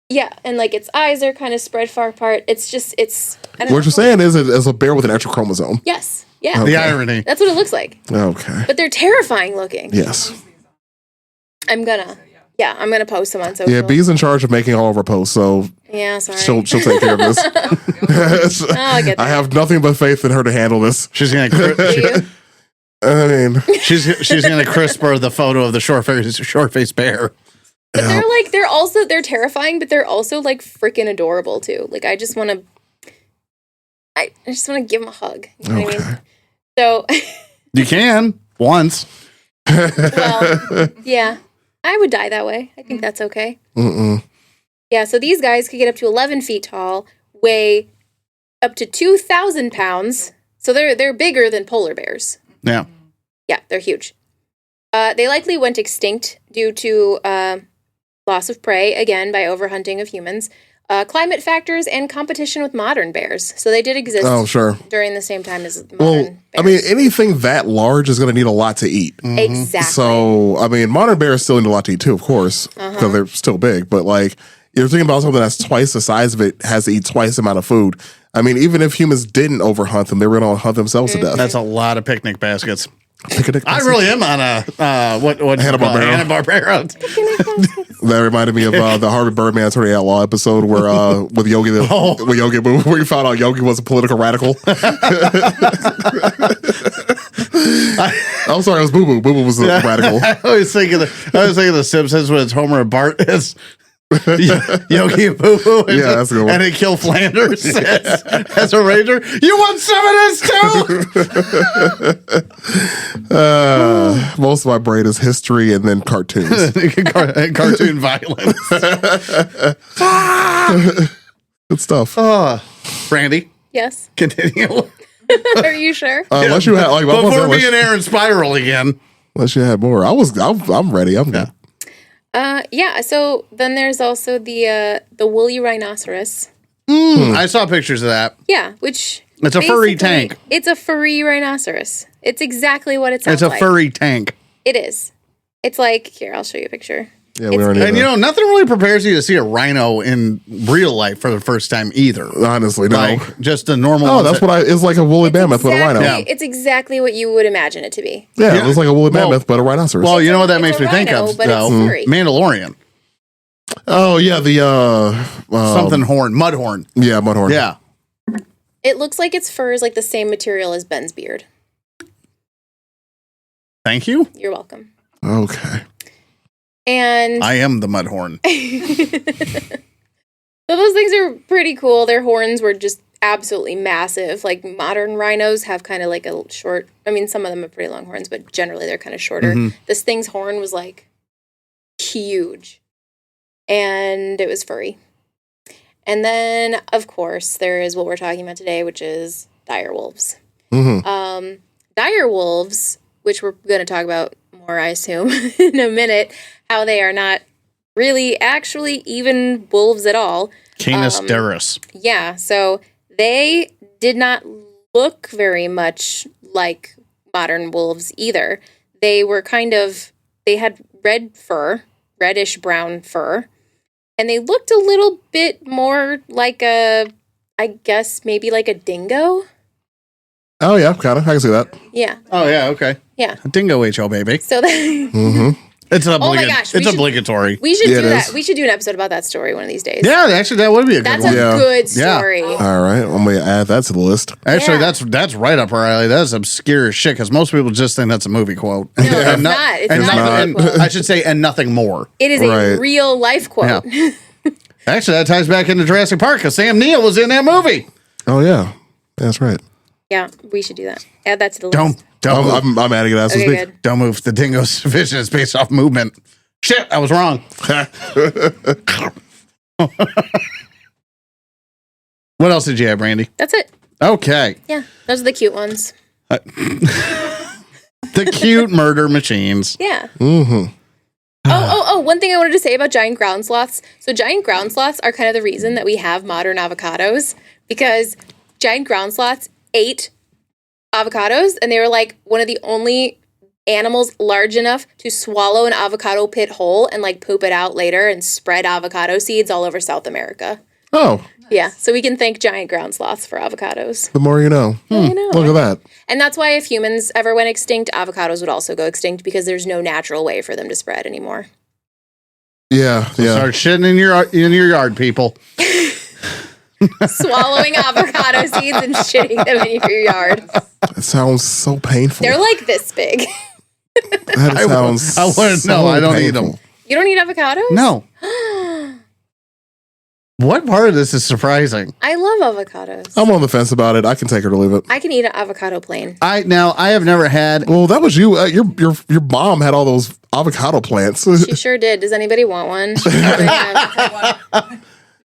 yeah, and like its eyes are kind of spread far apart. It's just, I don't what know. you're saying is it's a bear with an extra chromosome. Yes. Yeah. The irony. That's what it looks like. Okay. But they're terrifying looking. Yes. I'm gonna post them on social. Yeah, B's in charge of making all of our posts, so Yeah, sorry. she'll take care of this. I get that. I have nothing but faith in her to handle this. She's gonna Do you? I mean, she's gonna CRISPR the photo of the short face bear. But they're terrifying, but they're also like freaking adorable too. Like I just want to give them a hug. You know what I mean? So, You can once. well, yeah, I would die that way. I think that's okay. Yeah. So these guys could get up to 11 feet tall, weigh up to 2,000 pounds. So they're bigger than polar bears. Yeah. Yeah, they're huge. They likely went extinct due to loss of prey, again, by overhunting of humans, climate factors, and competition with modern bears. So they did exist oh, sure. during the same time as modern Well, bears. I mean, anything that large is going to need a lot to eat. Exactly. So, I mean, modern bears still need a lot to eat too, of course, because they're still big. But like, you're thinking about something that's twice the size of it has to eat twice the amount of food. I mean, even if humans didn't overhunt them, they were going to hunt themselves to death. That's a lot of picnic baskets. Picnic I basket. really am on a what Hanna-Barbera. Hanna-Barbera. That reminded me of the Harvey Birdman Attorney Outlaw episode where with Yogi with Yogi Boo, where you found out Yogi was a political radical. I'm sorry, it was Boo Boo. Boo Boo was a radical. I was thinking of the Simpsons when it's Homer and Bart as Yogi and Boo Boo. Yeah, that's a good one. And they kill Flanders as a ranger. You want some of this too? Most of my brain is history and then cartoons. Cartoon violence. Good stuff. Brandy, Yes. continue. Are you sure? Unless you had like Before we in Aaron Spiral again. unless you had more. I'm ready. I'm good. Yeah. So then there's also the woolly rhinoceros. I saw pictures of that. Yeah, which It's a furry basically- tank. It's a furry rhinoceros. It's exactly what it sounds It's a like. furry tank. It is. It's like, here, I'll show you a picture. Yeah, we already And nothing really prepares you to see a rhino in real life for the first time either. honestly, no. Like just a normal. Oh, ones that's that- what it's like a woolly mammoth with a rhino. Yeah. It's exactly what you would imagine it to be. Yeah, Yeah. it was like a woolly Well- mammoth, but a rhinoceros. Well, you know what that It's makes a me think rhino, of, but it's though? furry. Mandalorian. oh yeah, the Something horn. Mudhorn. yeah, mudhorn. Yeah. It looks like its fur is like the same material as Ben's beard. Thank you. You're welcome. Okay. And I am the Mudhorn. so those things are pretty cool. Their horns were just absolutely massive. Like modern rhinos have kind of like a short, I mean, some of them have pretty long horns, but generally they're kind of shorter. Mhm. This thing's horn was like huge. And it was furry. And then, of course, there is what we're talking about today, which is dire wolves. Mm-hmm. Dire wolves, which we're going to talk about more, I assume, in a minute, how they are not really actually even wolves at all. Canis Derris. Yeah, so they did not look very much like modern wolves either. They were they had red fur, reddish brown fur, and they looked a little bit more like I guess maybe like a dingo. Oh yeah, kind of. I can see that. Yeah, Oh, yeah. Okay. yeah. Dingo HO, baby. So that, Mm-hmm. It's my gosh, we It's should- obligatory. we should Yeah, do it that. is. We should do an episode about that story one of these days. Yeah, actually, that would be a good That's one. a Yeah. good Yeah. story. All right, I'm gonna add that to the list. Actually, Yeah. that's right up our alley. That's obscure as shit because most people just think that's a movie quote. No, it's And not. It's and not. not. a and quote. I should say, and nothing more. It is Right. a real life quote. Actually, that ties back into Jurassic Park because Sam Neill was in that movie. Oh yeah, that's right. Yeah, we should do that. Add that to the list. Don't move. I'm adding it as we Okay, speak. good. Don't move. The dingo's vision is based off movement. Shit, I was wrong. What else did you have, Randy? That's it. Okay. Yeah, those are the cute ones. The cute murder machines. Yeah. Mm-hmm. Oh, one thing I wanted to say about giant ground sloths. So giant ground sloths are kind of the reason that we have modern avocados because giant ground sloths ate avocados and they were like one of the only animals large enough to swallow an avocado pit whole and like poop it out later and spread avocado seeds all over South America. Oh, Yeah, so we can thank giant ground sloths for avocados. the more you know. You know. Look at that. And that's why if humans ever went extinct, avocados would also go extinct because there's no natural way for them to spread anymore. Yeah, yeah. Start shitting in your yard, people. Swallowing avocado seeds and shitting them in your yard. It sounds so painful. They're like this big. That sounds. I wouldn't know. I don't eat them. You don't eat avocados? No. What part of this is surprising? I love avocados. I'm on the fence about it. I can take her to leave it. I can eat an avocado plain. I have never had. Well, that was you. Your mom had all those avocado plants. She sure did. Does anybody want one?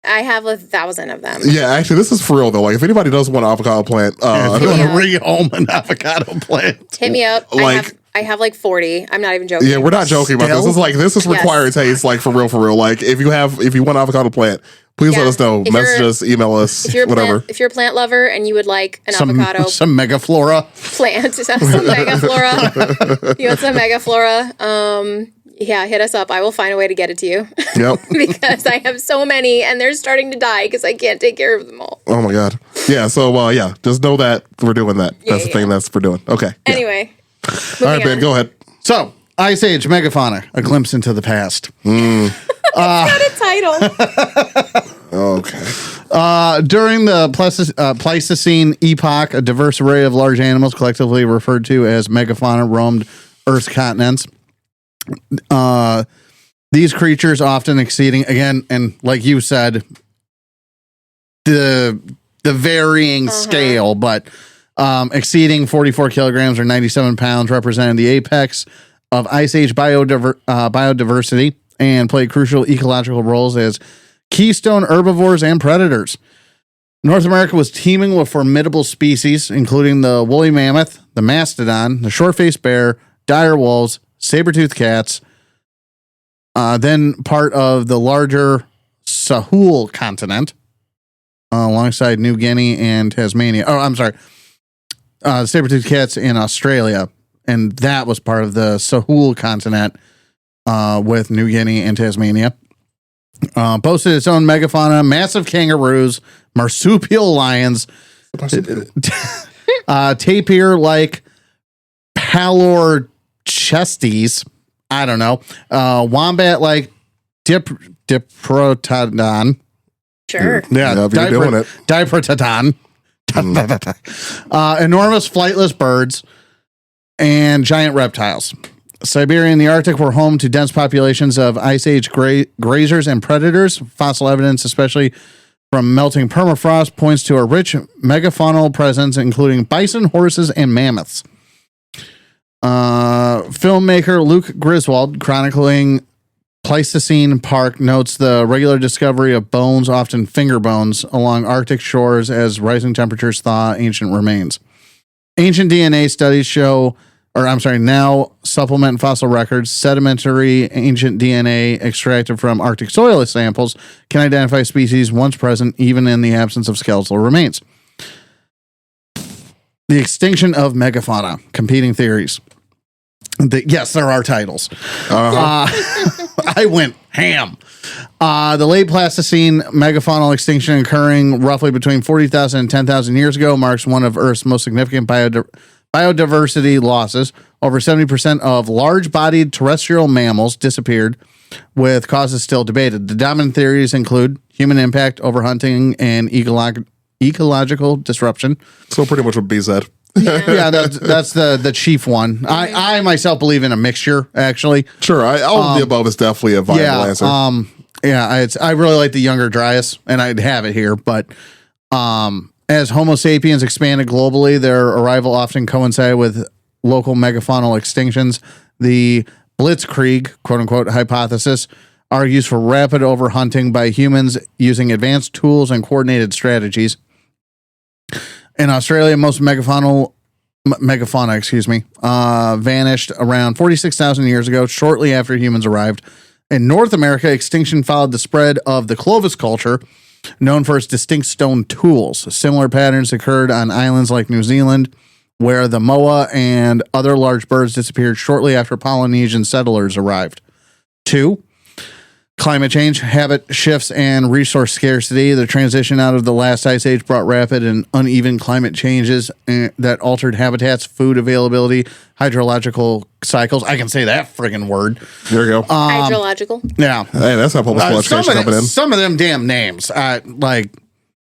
I have 1,000 of them. Yeah, actually, this is for real though. Like, if anybody does want an avocado plant, If you want Yeah. to rehome an avocado plant, Hit me up. Like- I have like 40. I'm not even joking. yeah, we're not joking about this. Still? It's like this is Yes. required taste, like for real. Like, if you want an avocado plant, please Yeah. let us know. If Message you're- us, email us, If you're, whatever. if you're a plant lover and you would like an some avocado megaflora. plant, some megaflora, you want some megaflora, yeah, hit us up. I will find a way to get it to you Yep. because I have so many and they're starting to die because I can't take care of them all. Oh my god. Yeah. So yeah, just know that we're doing that. That's the Yeah. thing that's we're doing. Okay. Yeah. Anyway, All right, moving Ben, on. go ahead. So, Ice Age Megafauna, a glimpse into the past. The title. Okay. During the Pleistocene epoch, a diverse array of large animals, collectively referred to as megafauna, roamed Earth's continents. These creatures often exceeding, again, and like you said, the varying scale, but exceeding 44 kilograms or 97 pounds, represented the apex of Ice Age biodiversity and played crucial ecological roles as keystone herbivores and predators. North America was teeming with formidable species, including the woolly mammoth, the mastodon, the short-faced bear, dire wolves, saber-toothed cats, then part of the larger Sahul continent, alongside New Guinea and Tasmania. Oh, I'm sorry. Saber-toothed cats in Australia, and that was part of the Sahul continent, with New Guinea and Tasmania. Posted its own megafauna, massive kangaroos, marsupial lions, tapir-like palorchestes, I don't know, wombat-like diprotodon. Sure. Yeah, if you're doing it. Diprotodon. Enormous flightless birds and giant reptiles. Siberia and the Arctic were home to dense populations of Ice Age grazers and predators. Fossil evidence, especially from melting permafrost, points to a rich megafaunal presence, including bison, horses, and mammoths. Filmmaker Luke Griswold, chronicling Pleistocene Park, notes the regular discovery of bones, often finger bones, along Arctic shores as rising temperatures thaw ancient remains. Ancient DNA studies show, now supplement fossil records. Sedimentary ancient DNA extracted from Arctic soil samples can identify species once present even in the absence of skeletal remains. The extinction of megafauna. Competing theories. Yes, there are titles. I went ham. The late Pleistocene megafaunal extinction occurring roughly between 40,000 and 10,000 years ago marks one of Earth's most significant biodiversity losses. Over 70% of large-bodied terrestrial mammals disappeared, with causes still debated. The dominant theories include human impact, overhunting, and ecological disruption. So pretty much what B said. Yeah, that's the chief one. I myself believe in a mixture, actually. Sure, all of the above is definitely a viable answer. I really like the Younger Dryas, and I'd have it here, but as Homo sapiens expanded globally, their arrival often coincided with local megafaunal extinctions. The Blitzkrieg, quote-unquote, hypothesis argues for rapid overhunting by humans using advanced tools and coordinated strategies. In Australia, most megafauna vanished around 46,000 years ago, shortly after humans arrived. In North America, extinction followed the spread of the Clovis culture, known for its distinct stone tools. Similar patterns occurred on islands like New Zealand, where the moa and other large birds disappeared shortly after Polynesian settlers arrived. 2. Climate change, habit shifts, and resource scarcity. The transition out of the last ice age brought rapid and uneven climate changes that altered habitats, food availability, hydrological cycles. I can say that friggin' word. There you go. Hydrological. Yeah. Hey, that's how public school education coming in. Some of them damn names. I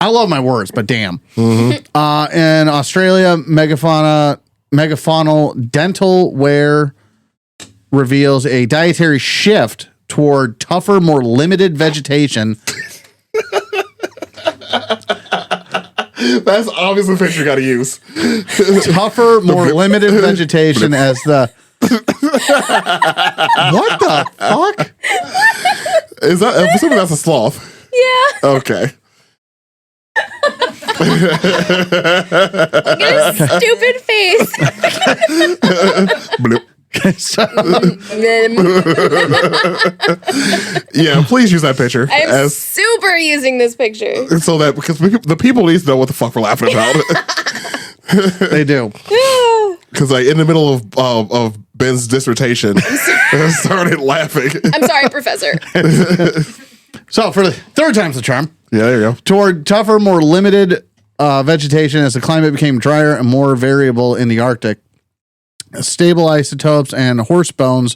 love my words, but damn. Mm-hmm. In Australia, megafaunal dental wear reveals a dietary shift toward tougher, more limited vegetation. That's obviously a picture you got to use. Tougher, more limited vegetation as the... What the fuck? Is that? I'm assuming that's a sloth. Yeah. Okay. Look at his stupid face. Bloop. I'm Yeah, please use that picture super using this picture. so that because the people need to know what the fuck we're laughing about. They do. Because in the middle of Ben's dissertation, I started laughing. I'm sorry, Professor. So for the third time's the charm. Yeah, there you go. Toward tougher, more limited vegetation as the climate became drier and more variable in the Arctic. Stable isotopes and horse bones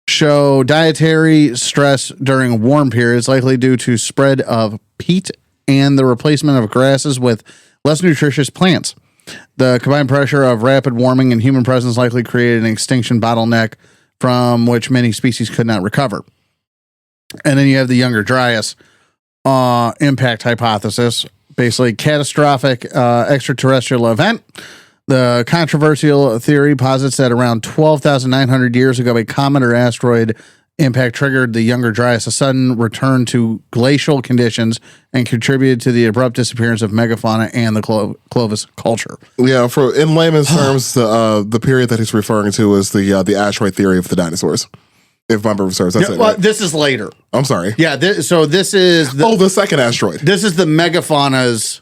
show dietary stress during warm periods, likely due to spread of peat and the replacement of grasses with less nutritious plants. The combined pressure of rapid warming and human presence likely created an extinction bottleneck from which many species could not recover. And then you have the Younger Dryas impact hypothesis, basically catastrophic extraterrestrial event. The controversial theory posits that around 12,900 years ago, a comet or asteroid impact triggered the Younger Dryas, a sudden return to glacial conditions, and contributed to the abrupt disappearance of megafauna and the Clovis culture. Yeah, in layman's terms, the period that he's referring to is the asteroid theory of the dinosaurs. If my memory serves, that's it. Well, Right? this is later. I'm sorry. Yeah, this is the second asteroid. This is the megafauna's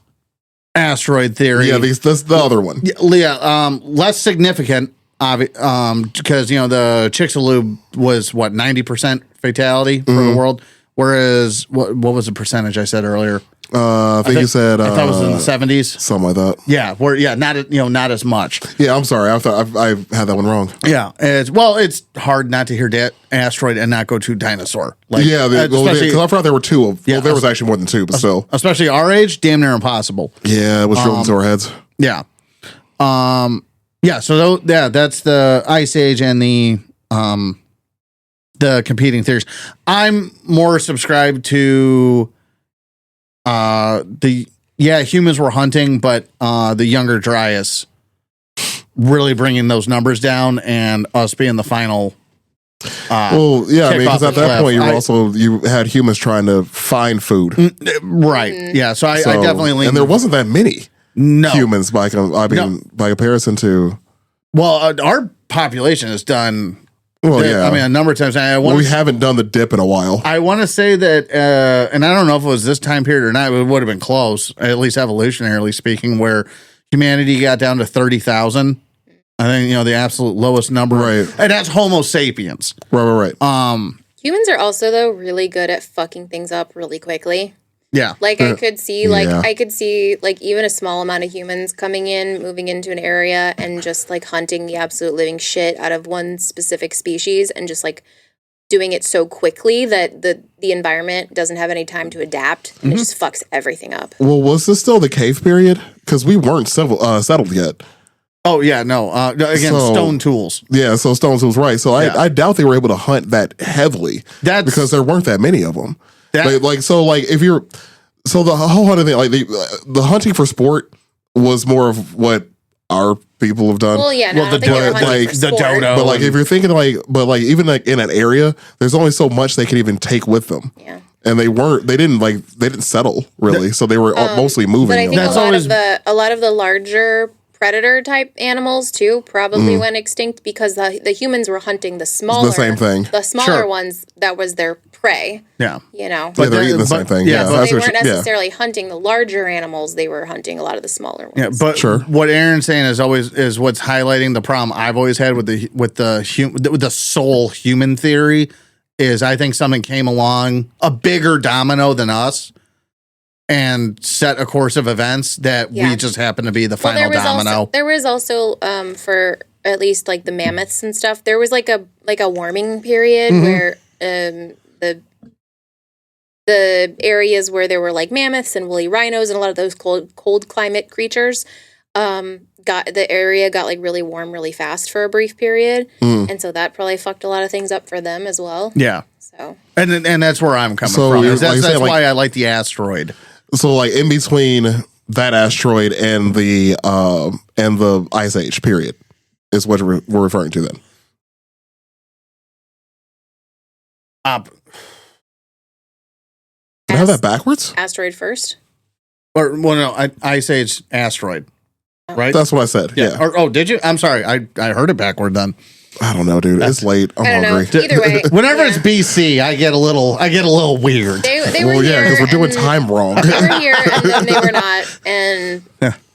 asteroid theory. Yeah, that's the other one. Yeah, less significant, Because the Chicxulub was what 90% fatality for the world, whereas what was the percentage I said earlier? I think you said I thought it was in the 70s. something like that. Yeah, not as much. Yeah, I'm sorry. I thought I had that one wrong. Yeah, it's hard not to hear asteroid and not go to dinosaur. Like, Yeah, especially, because I forgot there were two. Yeah, There was actually more than two, but still. especially our age, damn near impossible. Yeah, it was drilled into our heads. Yeah. So that's the Ice Age and the competing theories. I'm more subscribed to humans were hunting, but the younger Dryas really bringing those numbers down and us being the final. Well, yeah, I mean, kick off because at the that cliff. point you had humans trying to find food. Right. Yeah. So I definitely lean. and there wasn't that many no humans by comparison to. Well, our population has done. Well, yeah, I mean, a number of times. we haven't done the dip in a while. I want to say that, and I don't know if it was this time period or not. It would have been close, at least evolutionarily speaking, where humanity got down to 30,000. I think the absolute lowest number, Right. And that's Homo sapiens. Right. Humans are also though really good at fucking things up really quickly. Yeah, Like I could see Yeah. even a small amount of humans coming in, moving into an area and just like hunting the absolute living shit out of one specific species and just like doing it so quickly that the environment doesn't have any time to adapt and it just fucks everything up. Well, was this still the cave period? Because we weren't settled yet. Oh yeah, no. Again, So- stone tools. Yeah, so Stones was right. So Yeah. I doubt they were able to hunt that heavily. That's- because there weren't that many of them. That- So the whole hunting thing, like the hunting for sport was more of what our people have done. Well, yeah, no, Well, I don't think they were hunting like, for the sport. dodo. But like if you're thinking even like in an area, there's only so much they can even take with them. Yeah. And they didn't settle really. So they were mostly moving. But I think That's always- a lot of the larger predator type animals too probably went extinct because the humans were hunting the smaller same thing. The smaller Sure. ones that was their prey. Yeah. yeah, But they're eating the but- same thing. yeah, Yeah, but that's They what weren't she- yeah. necessarily hunting the larger animals; they were hunting a lot of the smaller ones. Yeah, but Sure. what Aaron's saying is what's highlighting the problem I've always had with the soul human theory is I think something came along, a bigger domino than us, and set a course of events that Yeah. we just happen to be the Well, final domino. there was also for at least like the mammoths and stuff. There was like a warming period where the areas where there were like mammoths and woolly rhinos and a lot of those cold climate creatures got like really warm really fast for a brief period, and so that probably fucked a lot of things up for them as well. Yeah. So And that's where I'm coming So from. you're- That's, like you that's say, like- why I like the asteroid. So like in between that asteroid and the Ice Age period is what we're referring to then. Did I have that backwards? asteroid first. I say it's asteroid, right? That's what I said. Yeah. Or, did you? I'm sorry. I heard it backward then. I don't know, dude. It's late. I'm I don't hungry. know. Either way, Whenever yeah. it's BC, I get a little weird. They were Well, yeah, here. because we're doing and- time wrong. They were here and then they were not, and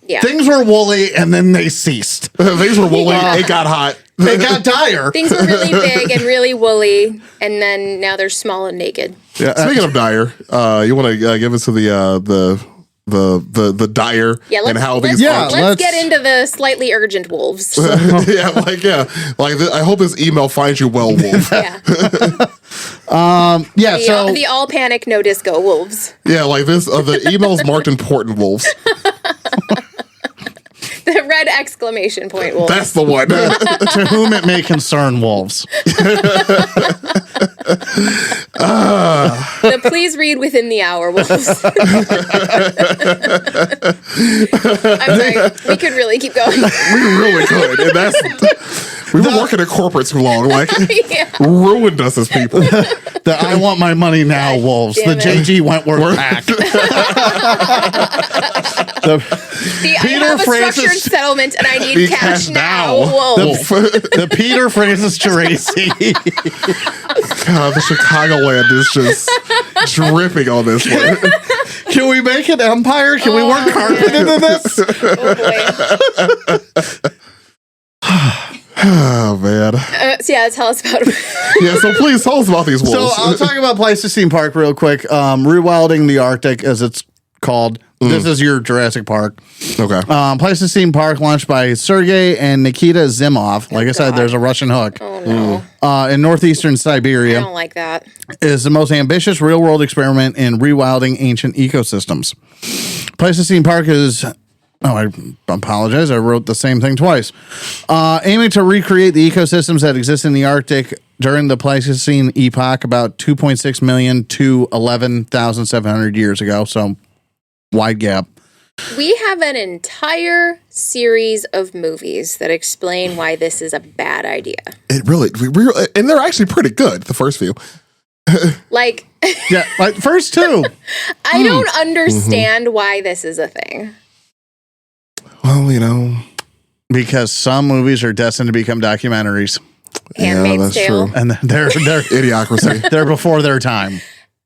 yeah. Things were woolly and then they ceased. Things were woolly. It got hot. They got dire. Things were really big and really woolly, and then now they're small and naked. Speaking of dire, you want to give us to the dire Yeah, and how let's, these Yeah, function? let's let's- get into the slightly urgent wolves. I hope this email finds you well, Wolf. Yeah, Yeah, so the all panic no disco wolves. Yeah, like this. The email's marked important wolves. The red exclamation point wolves. That's the one. to whom it may concern, wolves. The please read within the hour wolves. I'm sorry, we could really keep going. We really could. And we've been working at corporate too long. Like, Yeah. ruined us as people. The I want my money now, wolves. The damn it. JG Wentworth pack. I Peter have a Francis- structured settlement and I need Need cash cash now. now. Wolves. The Peter Francis Geraci. God, the Chicagoland is just dripping on this one. Can we make an empire? Can we work carpet into this? Oh boy. Oh man. So yeah, tell us about it. Yeah, so please tell us about these So wolves. I'll talk about Pleistocene Park real quick. Rewilding the Arctic, as it's called. This is your Jurassic Park. Okay. Pleistocene Park, launched by Sergei and Nikita Zimov. Like I said, God. there's a Russian hook. Oh no, In northeastern I Siberia, don't like that. is the most ambitious real-world experiment in rewilding ancient ecosystems. Pleistocene Park is... Oh, I apologize. I wrote the same thing twice. Aiming to recreate the ecosystems that exist in the Arctic during the Pleistocene epoch, about 2.6 million to 11,700 years ago. So, wide gap. We have an entire series of movies that explain why this is a bad idea. It really, and they're actually pretty good. The first few. Like, Yeah, like first two. I don't understand why this is a thing. Well, you know, Because some movies are destined to become documentaries. Handmaid's that's Tale. true. And they're Idiocracy. they're before their time.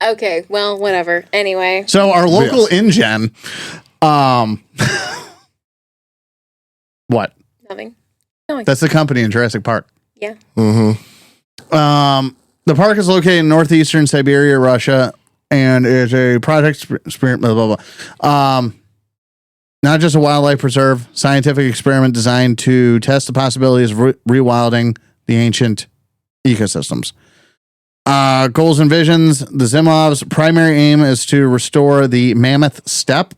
Okay, well, whatever. Anyway, So our local InGen, what? nothing. That's the company in Jurassic Park. Yeah. Mm-hmm. The park is located in northeastern Siberia, Russia, and is a project blah blah blah. Not just a wildlife preserve, scientific experiment designed to test the possibilities of rewilding the ancient ecosystems. Goals and visions. The Zimov's primary aim is to restore the mammoth steppe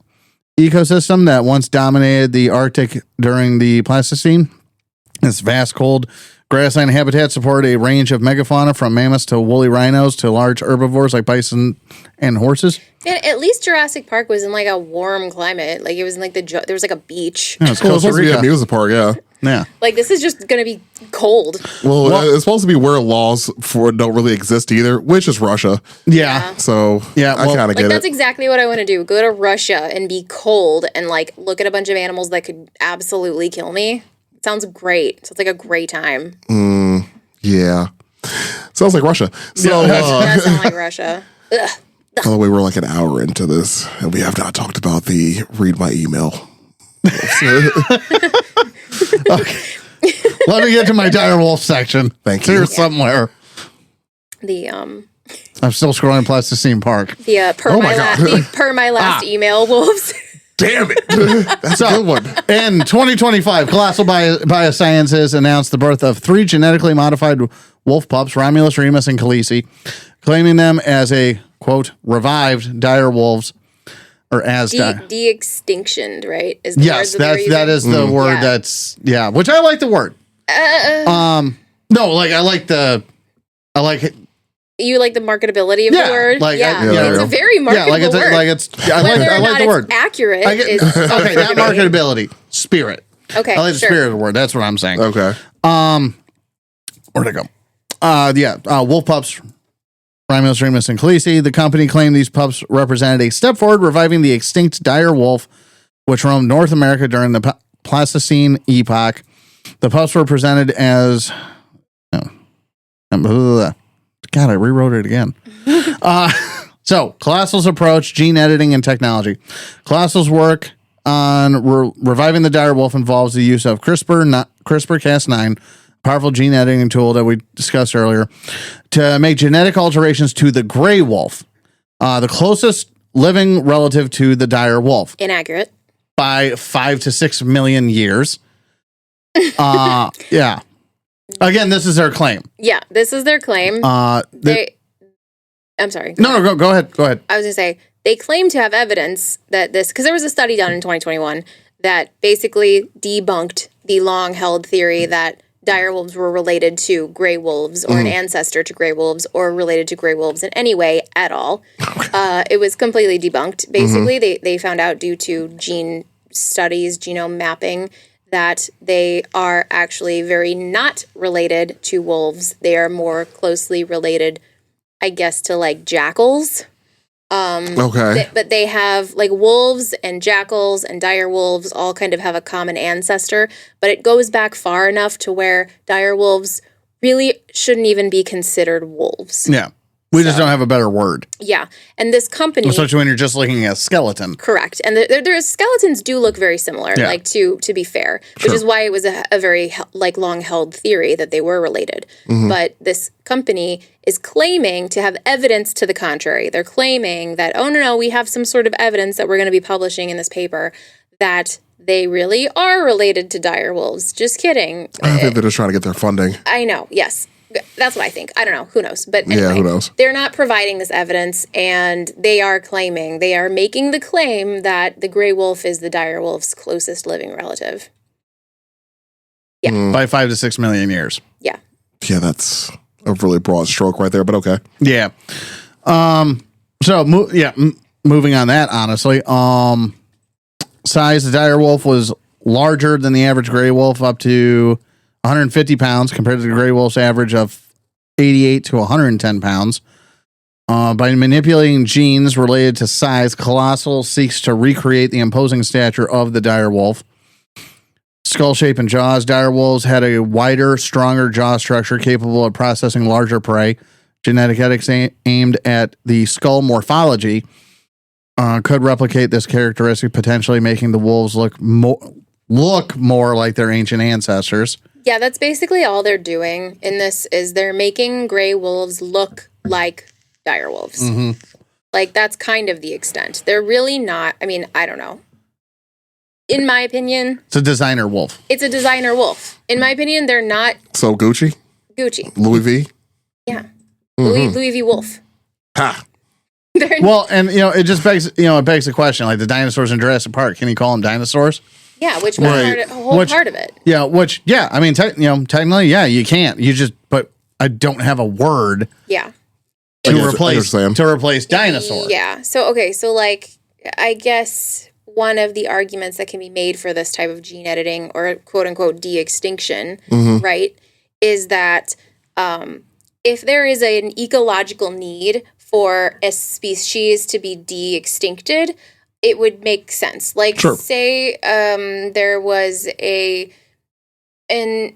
ecosystem that once dominated the Arctic during the Pleistocene. This vast cold grassland habitat supported a range of megafauna from mammoths to woolly rhinos to large herbivores like bison and horses. And at least Jurassic Park was in like a warm climate. Like it was in like there was like a beach. Yeah, it's Well, it's Costa supposed to be Rica. a music park, yeah. Yeah. Like this is just gonna be cold. Well, it's supposed to be where laws for don't really exist either, which is Russia. Yeah. So Yeah, I well, kind of Like get that's it. exactly what I want to do. Go to Russia and be cold and like look at a bunch of animals that could absolutely kill me. It sounds great. So it's like a great time. Yeah. Sounds like Russia. So, It does sound like Russia. Ugh. by the way, we're like an hour into this, and we have not talked about the read my email. Let me get to my dire wolf section. Thank It's you. here somewhere. The I'm still scrolling Pleistocene Park. per Oh my my God. per my last email, wolves. Damn it. That's a good one. In 2025, Colossal Biosciences announced the birth of 3 genetically modified wolf pups, Romulus, Remus, and Khaleesi, claiming them as a, quote, revived dire wolves, or as dire. De-extinctioned, right? Is the Yes, word that that is the word Yeah. that's, yeah, which I like the word. No, like, I like it. You like the marketability of Yeah, the word? like, yeah, yeah, it's yeah. a very marketable Yeah, like it's, word. I Whether or like not the word. it's accurate I get, is okay, not marketability, spirit. okay. I like the sure. spirit of the word. That's what I'm saying. Okay. Where'd it go? Wolf pups, Romulus, Remus, and Khaleesi. The company claimed these pups represented a step forward, reviving the extinct dire wolf, which roamed North America during the Pleistocene epoch. The pups were presented as... God, I rewrote it again. So, Colossal's approach, gene editing, and technology. Colossal's work on reviving the dire wolf involves the use of CRISPR-Cas9, powerful gene editing tool that we discussed earlier, to make genetic alterations to the gray wolf, the closest living relative to the dire wolf, Inaccurate. by 5 to 6 million years. Yeah. Again, this is their claim. Yeah, this is their claim. I'm sorry. No, go ahead. Go ahead. I was going to say, they claim to have evidence that this, because there was a study done in 2021 that basically debunked the long held theory that dire wolves were related to gray wolves or an ancestor to gray wolves or related to gray wolves in any way at all. It was completely debunked. Basically, they found out due to gene studies, genome mapping, that they are actually very not related to wolves. They are more closely related, I guess, to like jackals. Okay. But they have like wolves and jackals and dire wolves all kind of have a common ancestor, but it goes back far enough to where dire wolves really shouldn't even be considered wolves. Yeah. We just don't have a better word, Yeah. And this company, especially when you're just looking at a skeleton. correct. And their skeletons do look very similar, Yeah. like to be fair, which is why it was a very like long held theory that they were related. But this company is claiming to have evidence to the contrary. They're claiming that, oh no, we have some sort of evidence that we're going to be publishing in this paper that they really are related to dire wolves. Just kidding. I think they're just trying to get their funding. I know. Yes. That's what I think. I don't know. Who knows? But anyway, Yeah, who knows? They're not providing this evidence, and they are making the claim that the gray wolf is the dire wolf's closest living relative. By 5 to 6 million years. Yeah. Yeah, that's a really broad stroke right there, but okay. Yeah. Moving on that, honestly. Size, the dire wolf was larger than the average gray wolf, up to 150 pounds compared to the gray wolf's average of 88 to 110 pounds. By manipulating genes related to size, Colossal seeks to recreate the imposing stature of the dire wolf. Skull shape and jaws. Dire wolves had a wider, stronger jaw structure capable of processing larger prey. Genetic edits aimed at the skull morphology could replicate this characteristic, potentially making the wolves look more like their ancient ancestors. Yeah, that's basically all they're doing in this is they're making gray wolves look like dire wolves. Like, that's kind of the extent. They're really not, I mean, I don't know. In my opinion, It's a designer wolf. it's a designer wolf. In my opinion, they're not So Gucci, Gucci. Louis V. Yeah. Louis V. Wolf. Ha. They're, Well, and it just begs the question, like the dinosaurs in Jurassic Park. Can you call them dinosaurs? yeah, which was Right. a whole part of it. Yeah, I mean, technically, yeah, you can't. You just, but I don't have a word Yeah. I to guess- I replace understand. dinosaur. Yeah. So, okay. So, like, I guess one of the arguments that can be made for this type of gene editing or quote unquote de-extinction, right, is that if there is an ecological need for a species to be de-extincted, it would make sense. Like, Sure. say there was an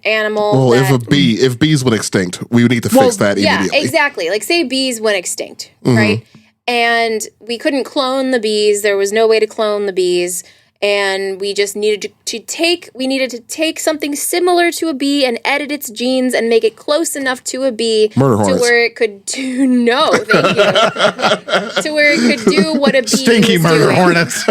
animal. Well, that, if bees went extinct, we would need to fix that immediately. Yeah, exactly. Like, say bees went extinct, right? And we couldn't clone the bees. There was no way to clone the bees. And we just needed to take something similar to a bee and edit its genes and make it close enough to a bee Murder to hornets. where it could do thank you. To where it could do what a bee Stinky was murder doing. hornets.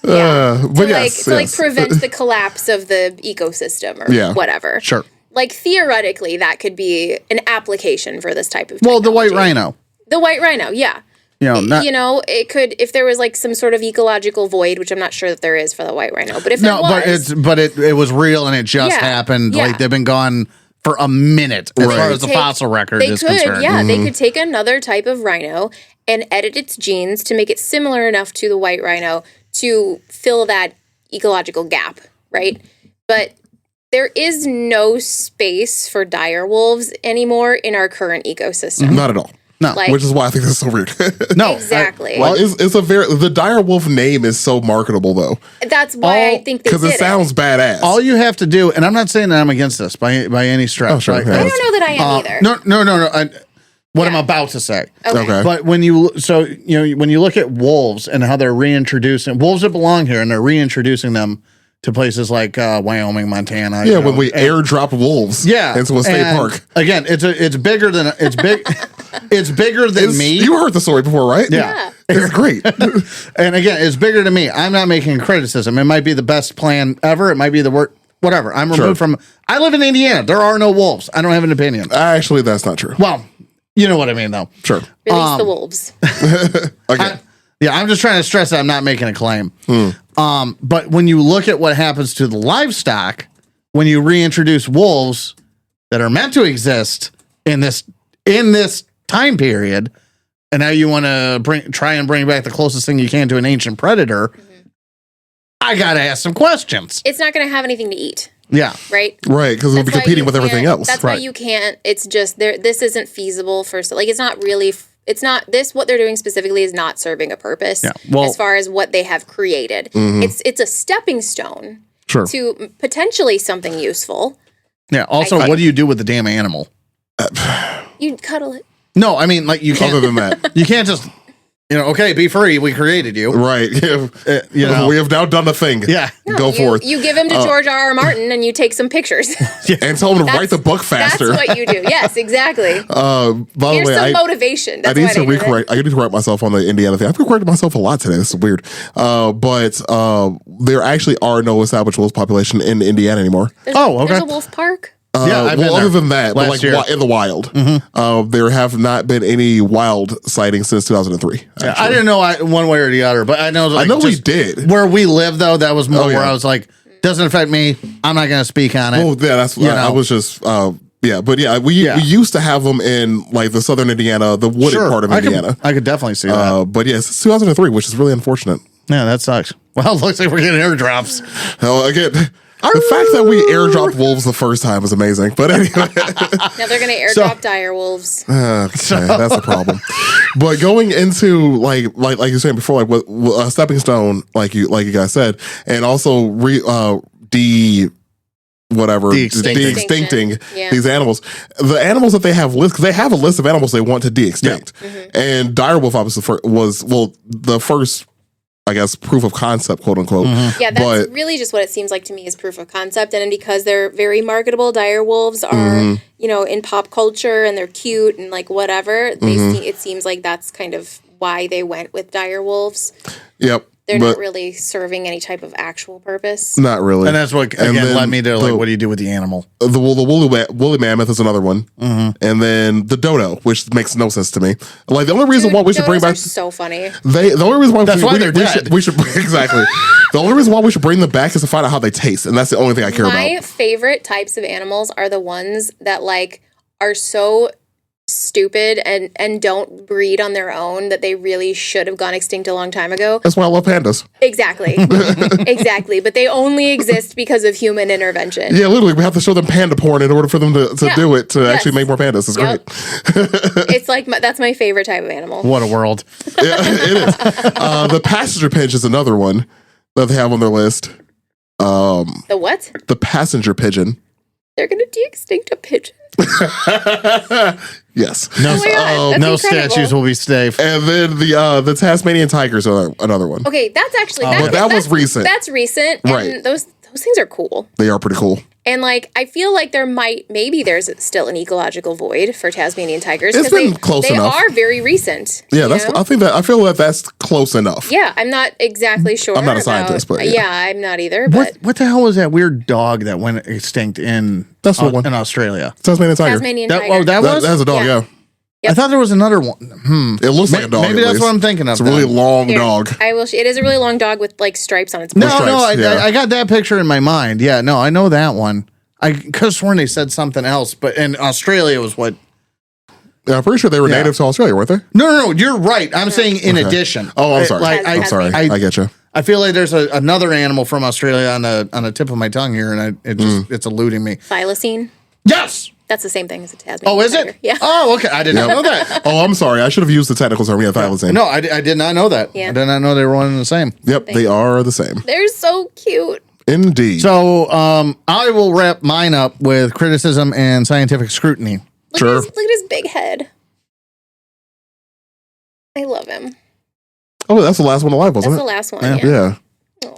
But yes, Prevent the collapse of the ecosystem or Yeah. whatever. Sure. Like, theoretically, that could be an application for this type of Well, the white technology. rhino. The white rhino, yeah. It could, if there was like some sort of ecological void, which I'm not sure that there is for the white rhino, but if there was, it was real and it just Yeah, happened. yeah. Like they've been gone for a minute as far as the fossil record they is could, concerned. yeah, they could take another type of rhino and edit its genes to make it similar enough to the white rhino to fill that ecological gap, right? But there is no space for dire wolves anymore in our current ecosystem. not at all. No, Like- Which is why I think this is so weird. no, Exactly. Like, it's the dire wolf name is so marketable though, That's why I think they did because it sounds badass. all you have to do, and I'm not saying that I'm against this by any stretch. Oh, sure, right? yeah. I don't know that I am either. No. What I'm about to say. Okay. But when you look at wolves and how they're reintroducing wolves that belong here, and they're reintroducing them to places like Wyoming, Montana. Yeah, when we airdrop wolves, into a state and park. Again, it's bigger than it's big. It's bigger than me. You heard the story before, right? Yeah. It's great. And again, it's bigger than me. I'm not making criticism. It might be the best plan ever. It might be the worst. Whatever. I'm removed from. I live in Indiana. There are no wolves. I don't have an opinion. Actually, that's not true. Well, you know what I mean, though. Sure. Release the wolves. Okay. I'm just trying to stress that I'm not making a claim. But when you look at what happens to the livestock, when you reintroduce wolves that are meant to exist in this time period, and now you want to try and bring back the closest thing you can to an ancient predator, I gotta ask some questions. It's not going to have anything to eat, Yeah, right? Right, because it'll be That's why competing you with everything can't- else. That's why Right. you can't. It's just there. This isn't feasible for. Like, it's not really. It's not this. What they're doing specifically is not serving a purpose. Yeah, well- as far as what they have created, it's a stepping stone Sure. to potentially something useful. yeah. Also, think- what do you do with the damn animal? You'd cuddle it. No, I mean, like, you Other can't, than that, you can't just, okay, be free. We created you. right? You know. We have now done a thing. Yeah. Go forth. You give him to George R. R. Martin and you take some pictures. And tell him to write the book faster. That's what you do. Yes, exactly. By the Here's way, some I motivation. I That's need why to I did it. recorrect. I need to correct myself on the Indiana thing. I've corrected myself a lot today. This is weird. But there actually are no established wolf population in Indiana anymore. Oh, okay. There's a wolf park. Yeah, I've been well, there other than that, but last like year. in the wild, there have not been any wild sightings since 2003. Yeah, I didn't know one way or the other, but I know. Like, I know we just did. Where we live, though, that was more Oh, yeah. where I was like, doesn't affect me. I'm not going to speak on it. Oh, yeah, that's You I know. was just. Yeah, but yeah, we used to have them in like the southern Indiana, the wooded part of Indiana. I could definitely see that. But yes, it's 2003, which is really unfortunate. Yeah, that sucks. Well, it looks like we're getting airdrops. Again, the fact that we airdropped wolves the first time is amazing. But anyway, Now they're going to airdrop dire wolves. okay, that's a problem. But going into like you were saying before, like what a stepping stone, like you guys said, and also de-extincting Yeah. these animals. The animals that they have list, because they have a list of animals they want to de-extinct. And direwolf obviously was the first, I guess, proof of concept, quote unquote. Yeah, that's But really just what it seems like to me is proof of concept. And because they're very marketable, dire wolves are, in pop culture and they're cute and like whatever. It seems like that's kind of why they went with dire wolves. yep. They're but not really serving any type of actual purpose. not really. And that's what, again, then led me to, like, the- what do you do with the animal? The woolly mammoth is another one, and then the dodo, which makes no sense to me. Like the only reason why we should bring Dodos back are so funny. the only reason why That's why they're dead. we should exactly the only reason why we should bring them back is to find out how they taste, and that's the only thing I care My about. favorite types of animals are the ones that like are so stupid and don't breed on their own that they really should have gone extinct a long time ago. That's why I love pandas. Exactly. Exactly. But they only exist because of human intervention. Yeah, literally, we have to show them panda porn in order for them to Yeah. do it to Yes. actually make more pandas. It's Yep. great. It's like that's my favorite type of animal. What a world. Yeah, it is. The passenger pigeon is another one that they have on their list. The what? The passenger pigeon. They're going to de-extinct a pigeon. Yes. No, Oh my God, that's no incredible. statues will be safe. And then the Tasmanian tigers are another one. Okay, that's actually But that was recent. That's recent, and Right. those things are cool. They are pretty cool. And like, I feel like maybe there's still an ecological void for Tasmanian tigers. It's 'cause been close they enough. are very recent. Yeah, you know? I feel that that's close enough. Yeah, I'm not exactly sure. I'm not a scientist, but yeah, I'm not either. What But what the hell was that weird dog that went extinct in That's the one. in Australia? Tasmanian tiger. Tasmanian That, tiger. oh, that was. That's a dog, Yeah. yeah. Yep. I thought there was another one. It looks like a dog. Maybe at that's least. what I'm thinking of. It's a really then. long Here, dog. I will. It is a really long dog with like stripes on its No, back. stripes, no, yeah. I got that picture in my mind. Yeah, no, I know that one. I could have sworn they said something else, but in Australia was what? Yeah, I'm pretty sure they were Yeah. native to Australia, weren't they? No, you're right. I'm saying in addition. Oh, I'm sorry. Like, I'm sorry. I, I get you. I feel like there's another animal from Australia on the tip of my tongue here, and it's eluding me. Thylacine. Yes. That's the same thing as a Tasmanian Oh, is tiger. it? Yeah. Oh, okay. I did not know that. Oh, I'm sorry. I should have used the technical term. Yeah, thylacine. No, I did not know that. Yeah. I did not know they were one and the same. Yep, they are the same. They're so cute. Indeed. So I will wrap mine up with criticism and scientific scrutiny. Look Sure. at his big head. I love him. Oh, that's the last one alive, That's wasn't the it? last one. Yeah. Yeah. Yeah.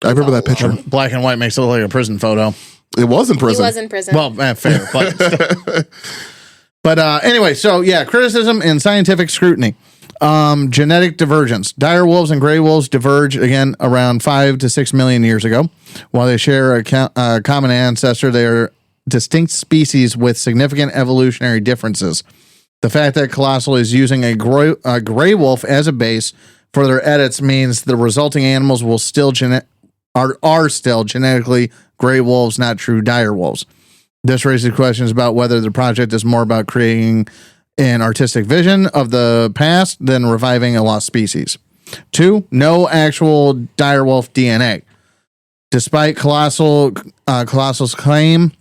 I remember that picture. Black and white makes it look like a prison photo. It was in He prison. was in prison. Well, fair. But anyway, so yeah, criticism and scientific scrutiny. Genetic divergence. Dire wolves and gray wolves diverged again around 5 to 6 million years ago. While they share a common ancestor, they are distinct species with significant evolutionary differences. The fact that Colossal is using a gray wolf as a base for their edits means the resulting animals will still are still genetically gray wolves, not true dire wolves. This raises questions about whether the project is more about creating an artistic vision of the past than reviving a lost species. 2, no actual direwolf DNA. Despite Colossal's claim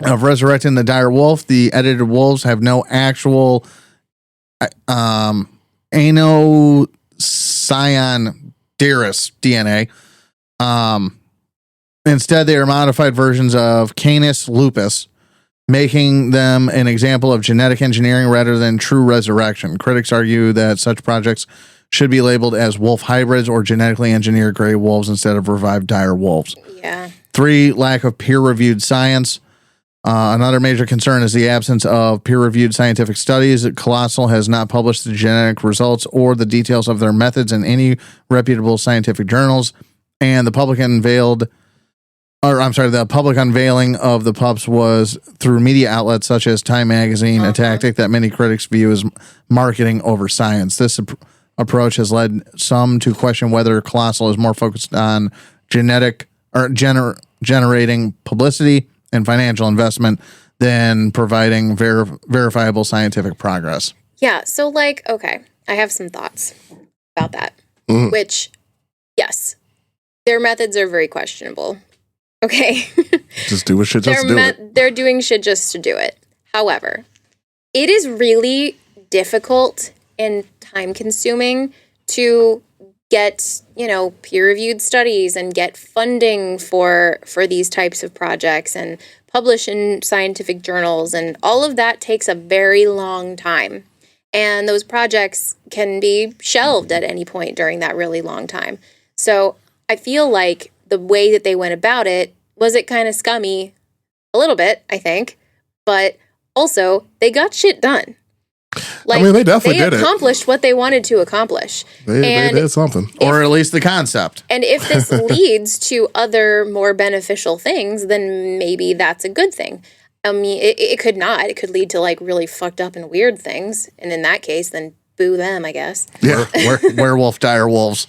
of resurrecting the dire wolf, the edited wolves have no actual anocyanidrous DNA. Instead, they are modified versions of Canis lupus, making them an example of genetic engineering rather than true resurrection. Critics argue that such projects should be labeled as wolf hybrids or genetically engineered gray wolves instead of revived dire wolves. Yeah. 3, lack of peer-reviewed science. Another major concern is the absence of peer-reviewed scientific studies. Colossal has not published the genetic results or the details of their methods in any reputable scientific journals. And the public unveiling of the pups was through media outlets such as Time Magazine, a tactic that many critics view as marketing over science. This approach has led some to question whether Colossal is more focused on generating publicity and financial investment than providing verifiable scientific progress. Yeah. So, like, okay, I have some thoughts about that. Which, yes, their methods are very questionable. Okay. Just do shit just to do it. They're doing shit just to do it. However, it is really difficult and time consuming to get, peer-reviewed studies and get funding for these types of projects and publish in scientific journals, and all of that takes a very long time. And those projects can be shelved at any point during that really long time. So I feel like the way that they went about it was it kind of scummy a little bit, I think, but also they got shit done. Like, they definitely did it. They accomplished what they wanted to accomplish. They did something. Or at least the concept. And if this leads to other more beneficial things, then maybe that's a good thing. I mean, it could not. It could lead to like really fucked up and weird things. And in that case, then boo them, I guess. Yeah. Werewolf, dire wolves.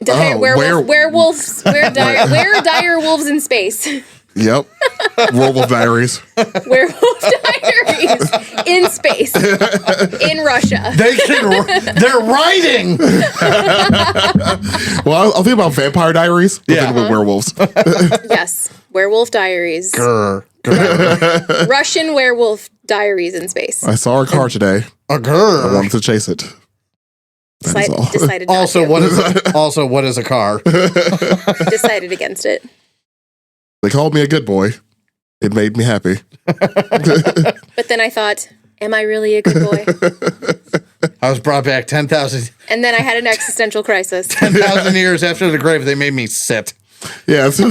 Werewolves, dire wolves in space. Yep. Werewolf Diaries. Werewolf Diaries in space, in Russia. They're writing. Well, I'll think about Vampire Diaries. Yeah. With werewolves. Yes, Werewolf Diaries. Grr. Russian Werewolf Diaries in space. I saw a car today. A I grr. wanted to chase it. That is all. Decided not Also, to. what is a car? Decided against it. They called me a good boy. It made me happy. But then I thought, am I really a good boy? I was brought back 10,000 And then I had an existential crisis. 10,000 years after the grave. They made me sit. Yeah, so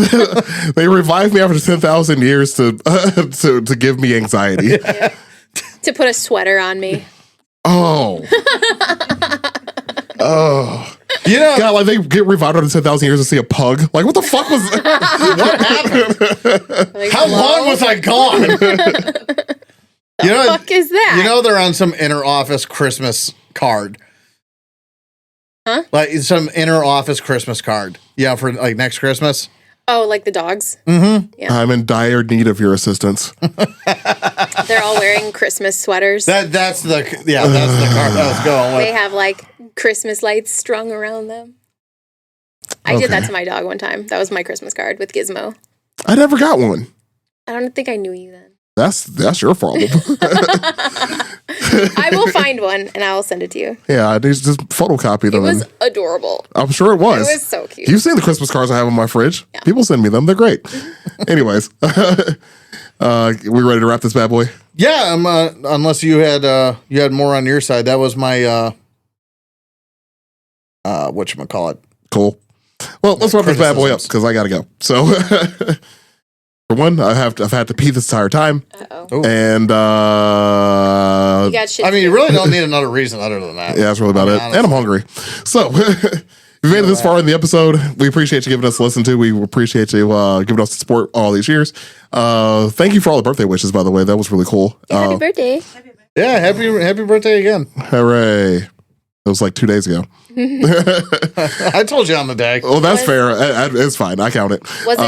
they revived me after 10,000 years to give me anxiety. To put a sweater on me. Oh. Oh. God, like they get revived after 10,000 years to see a pug. Like, what the fuck was that? What happened? Like, How hello? long was I gone? Fuck is that? They're on some inner office Christmas card. Huh? Like some inner office Christmas card. Yeah, for like next Christmas. Oh, like the dogs? Mm-hmm. I'm in dire need of your assistance. They're all wearing Christmas sweaters. That's the card I was going with. They have like Christmas lights strung around them. I did that to my dog one time. That was my Christmas card with Gizmo. I never got one. I don't think I knew you then. That's your problem. I will find one and I will send it to you. Yeah, I just photocopy It them. was adorable. I'm sure it was. It was so cute. You've seen the Christmas cards I have in my fridge. Yeah. People send me them. They're great. Anyways, we ready to wrap this bad boy? Yeah, unless you had more on your side. That was my whatchamacallit. Cool. Well, let's wrap this bad boy up because I gotta go. So, for one, I've had to pee this entire time, Uh-oh. and You got shit. I mean, you really don't need another reason other than that. yeah, that's really about it. honestly. And I'm hungry. So, if you made it this far in the episode, we appreciate you giving us a listen to. We appreciate you giving us the support all these years. Thank you for all the birthday wishes, by the way. That was really cool. Happy birthday. Yeah, happy birthday again. Hooray. It was like 2 days ago. I told you on the day. Well, that's fair. It's fine. I count it. Was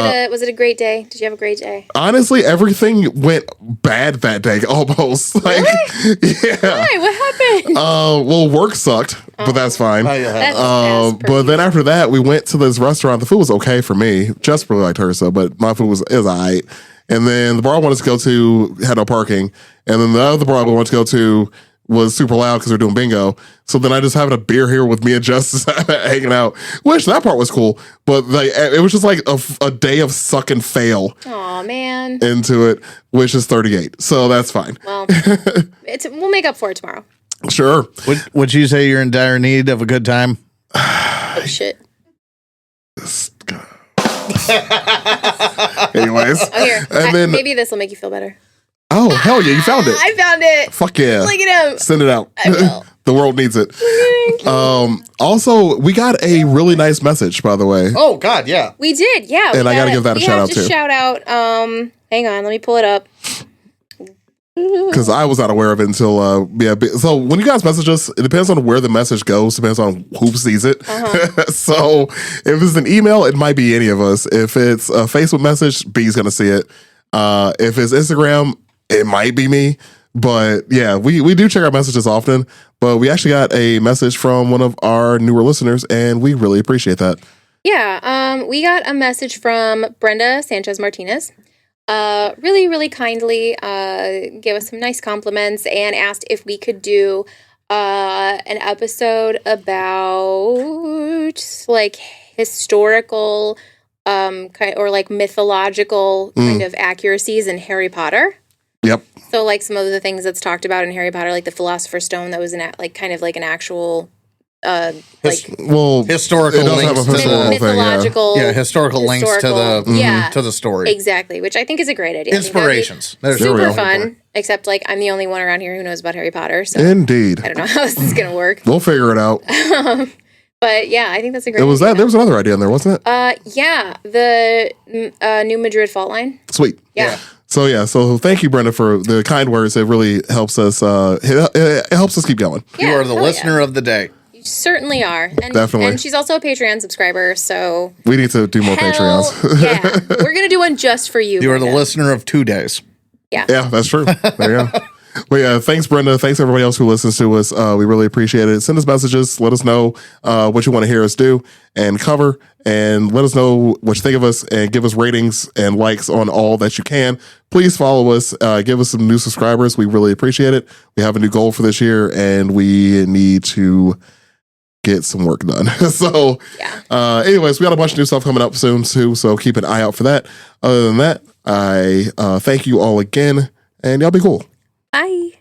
it a great day? Did you have a great day? Honestly, everything went bad that day, almost. Like, yeah. Why? What happened? Well, work sucked, but that's fine. Oh, yeah. That's But then after that, we went to this restaurant. The food was okay for me. Jess really liked hers, but my food was all right. And then the bar I wanted to go to had no parking. And then the other bar I wanted to go to was super loud because we're doing bingo. So then I just having a beer here with me and Justice hanging out, which that part was cool. But like, it was just like a day of suck and fail Oh man. into it, which is 38. So that's fine. Well, we'll make up for it tomorrow. Sure. Would you say you're in dire need of a good time? Oh shit. Anyways. Oh here. And then, maybe this will make you feel better. oh, hell yeah, you found it. I found it. Fuck yeah. Look at him. Send it out. I will. The world needs it. Also, we got a really nice message, by the way. Oh God, yeah. We did, yeah. And I gotta give that a shout out too. Shout out. Hang on, let me pull it up. Because I was not aware of it until so when you guys message us, it depends on where the message goes, depends on who sees it. So if it's an email, it might be any of us. If it's a Facebook message, B's gonna see it. If it's Instagram, it might be me. But yeah, we do check our messages often. But we actually got a message from one of our newer listeners, and we really appreciate that. Yeah, we got a message from Brenda Sanchez Martinez. Really, really kindly gave us some nice compliments and asked if we could do an episode about like historical or like mythological kind of accuracies in Harry Potter. Yep. So like some of the things that's talked about in Harry Potter, like the Philosopher's Stone, that was like kind of like an actual Well, historical it does links have a to the- historical thing, mythological, historical links to the to the story. exactly, which I think is a great idea. I think that'd be Inspirations. There's There we super go. fun. Except like I'm the only one around here who knows about Harry Potter, so Indeed. I don't know how this is gonna work. We'll figure it out. But yeah, I think that's a great. It was idea. that. There was another idea in there, wasn't it? Yeah, the New Madrid fault line. Sweet. Yeah. So thank you, Brenda, for the kind words. It really helps us. It helps us keep going. You Yeah, are the hell listener of the day. You certainly are, and Definitely. And she's also a Patreon subscriber, so We need to do more hell Patreons. yeah, we're gonna do one just for you. You are the Brenda. listener of 2 days. Yeah, that's true. There you go. But yeah, thanks, Brenda. Thanks, everybody else who listens to us. We really appreciate it. Send us messages. Let us know what you want to hear us do and cover. And let us know what you think of us and give us ratings and likes on all that you can. Please follow us. Give us some new subscribers. We really appreciate it. We have a new goal for this year, and we need to get some work done. So, anyways, we got a bunch of new stuff coming up soon, too. So keep an eye out for that. Other than that, I thank you all again, and y'all be cool. Bye.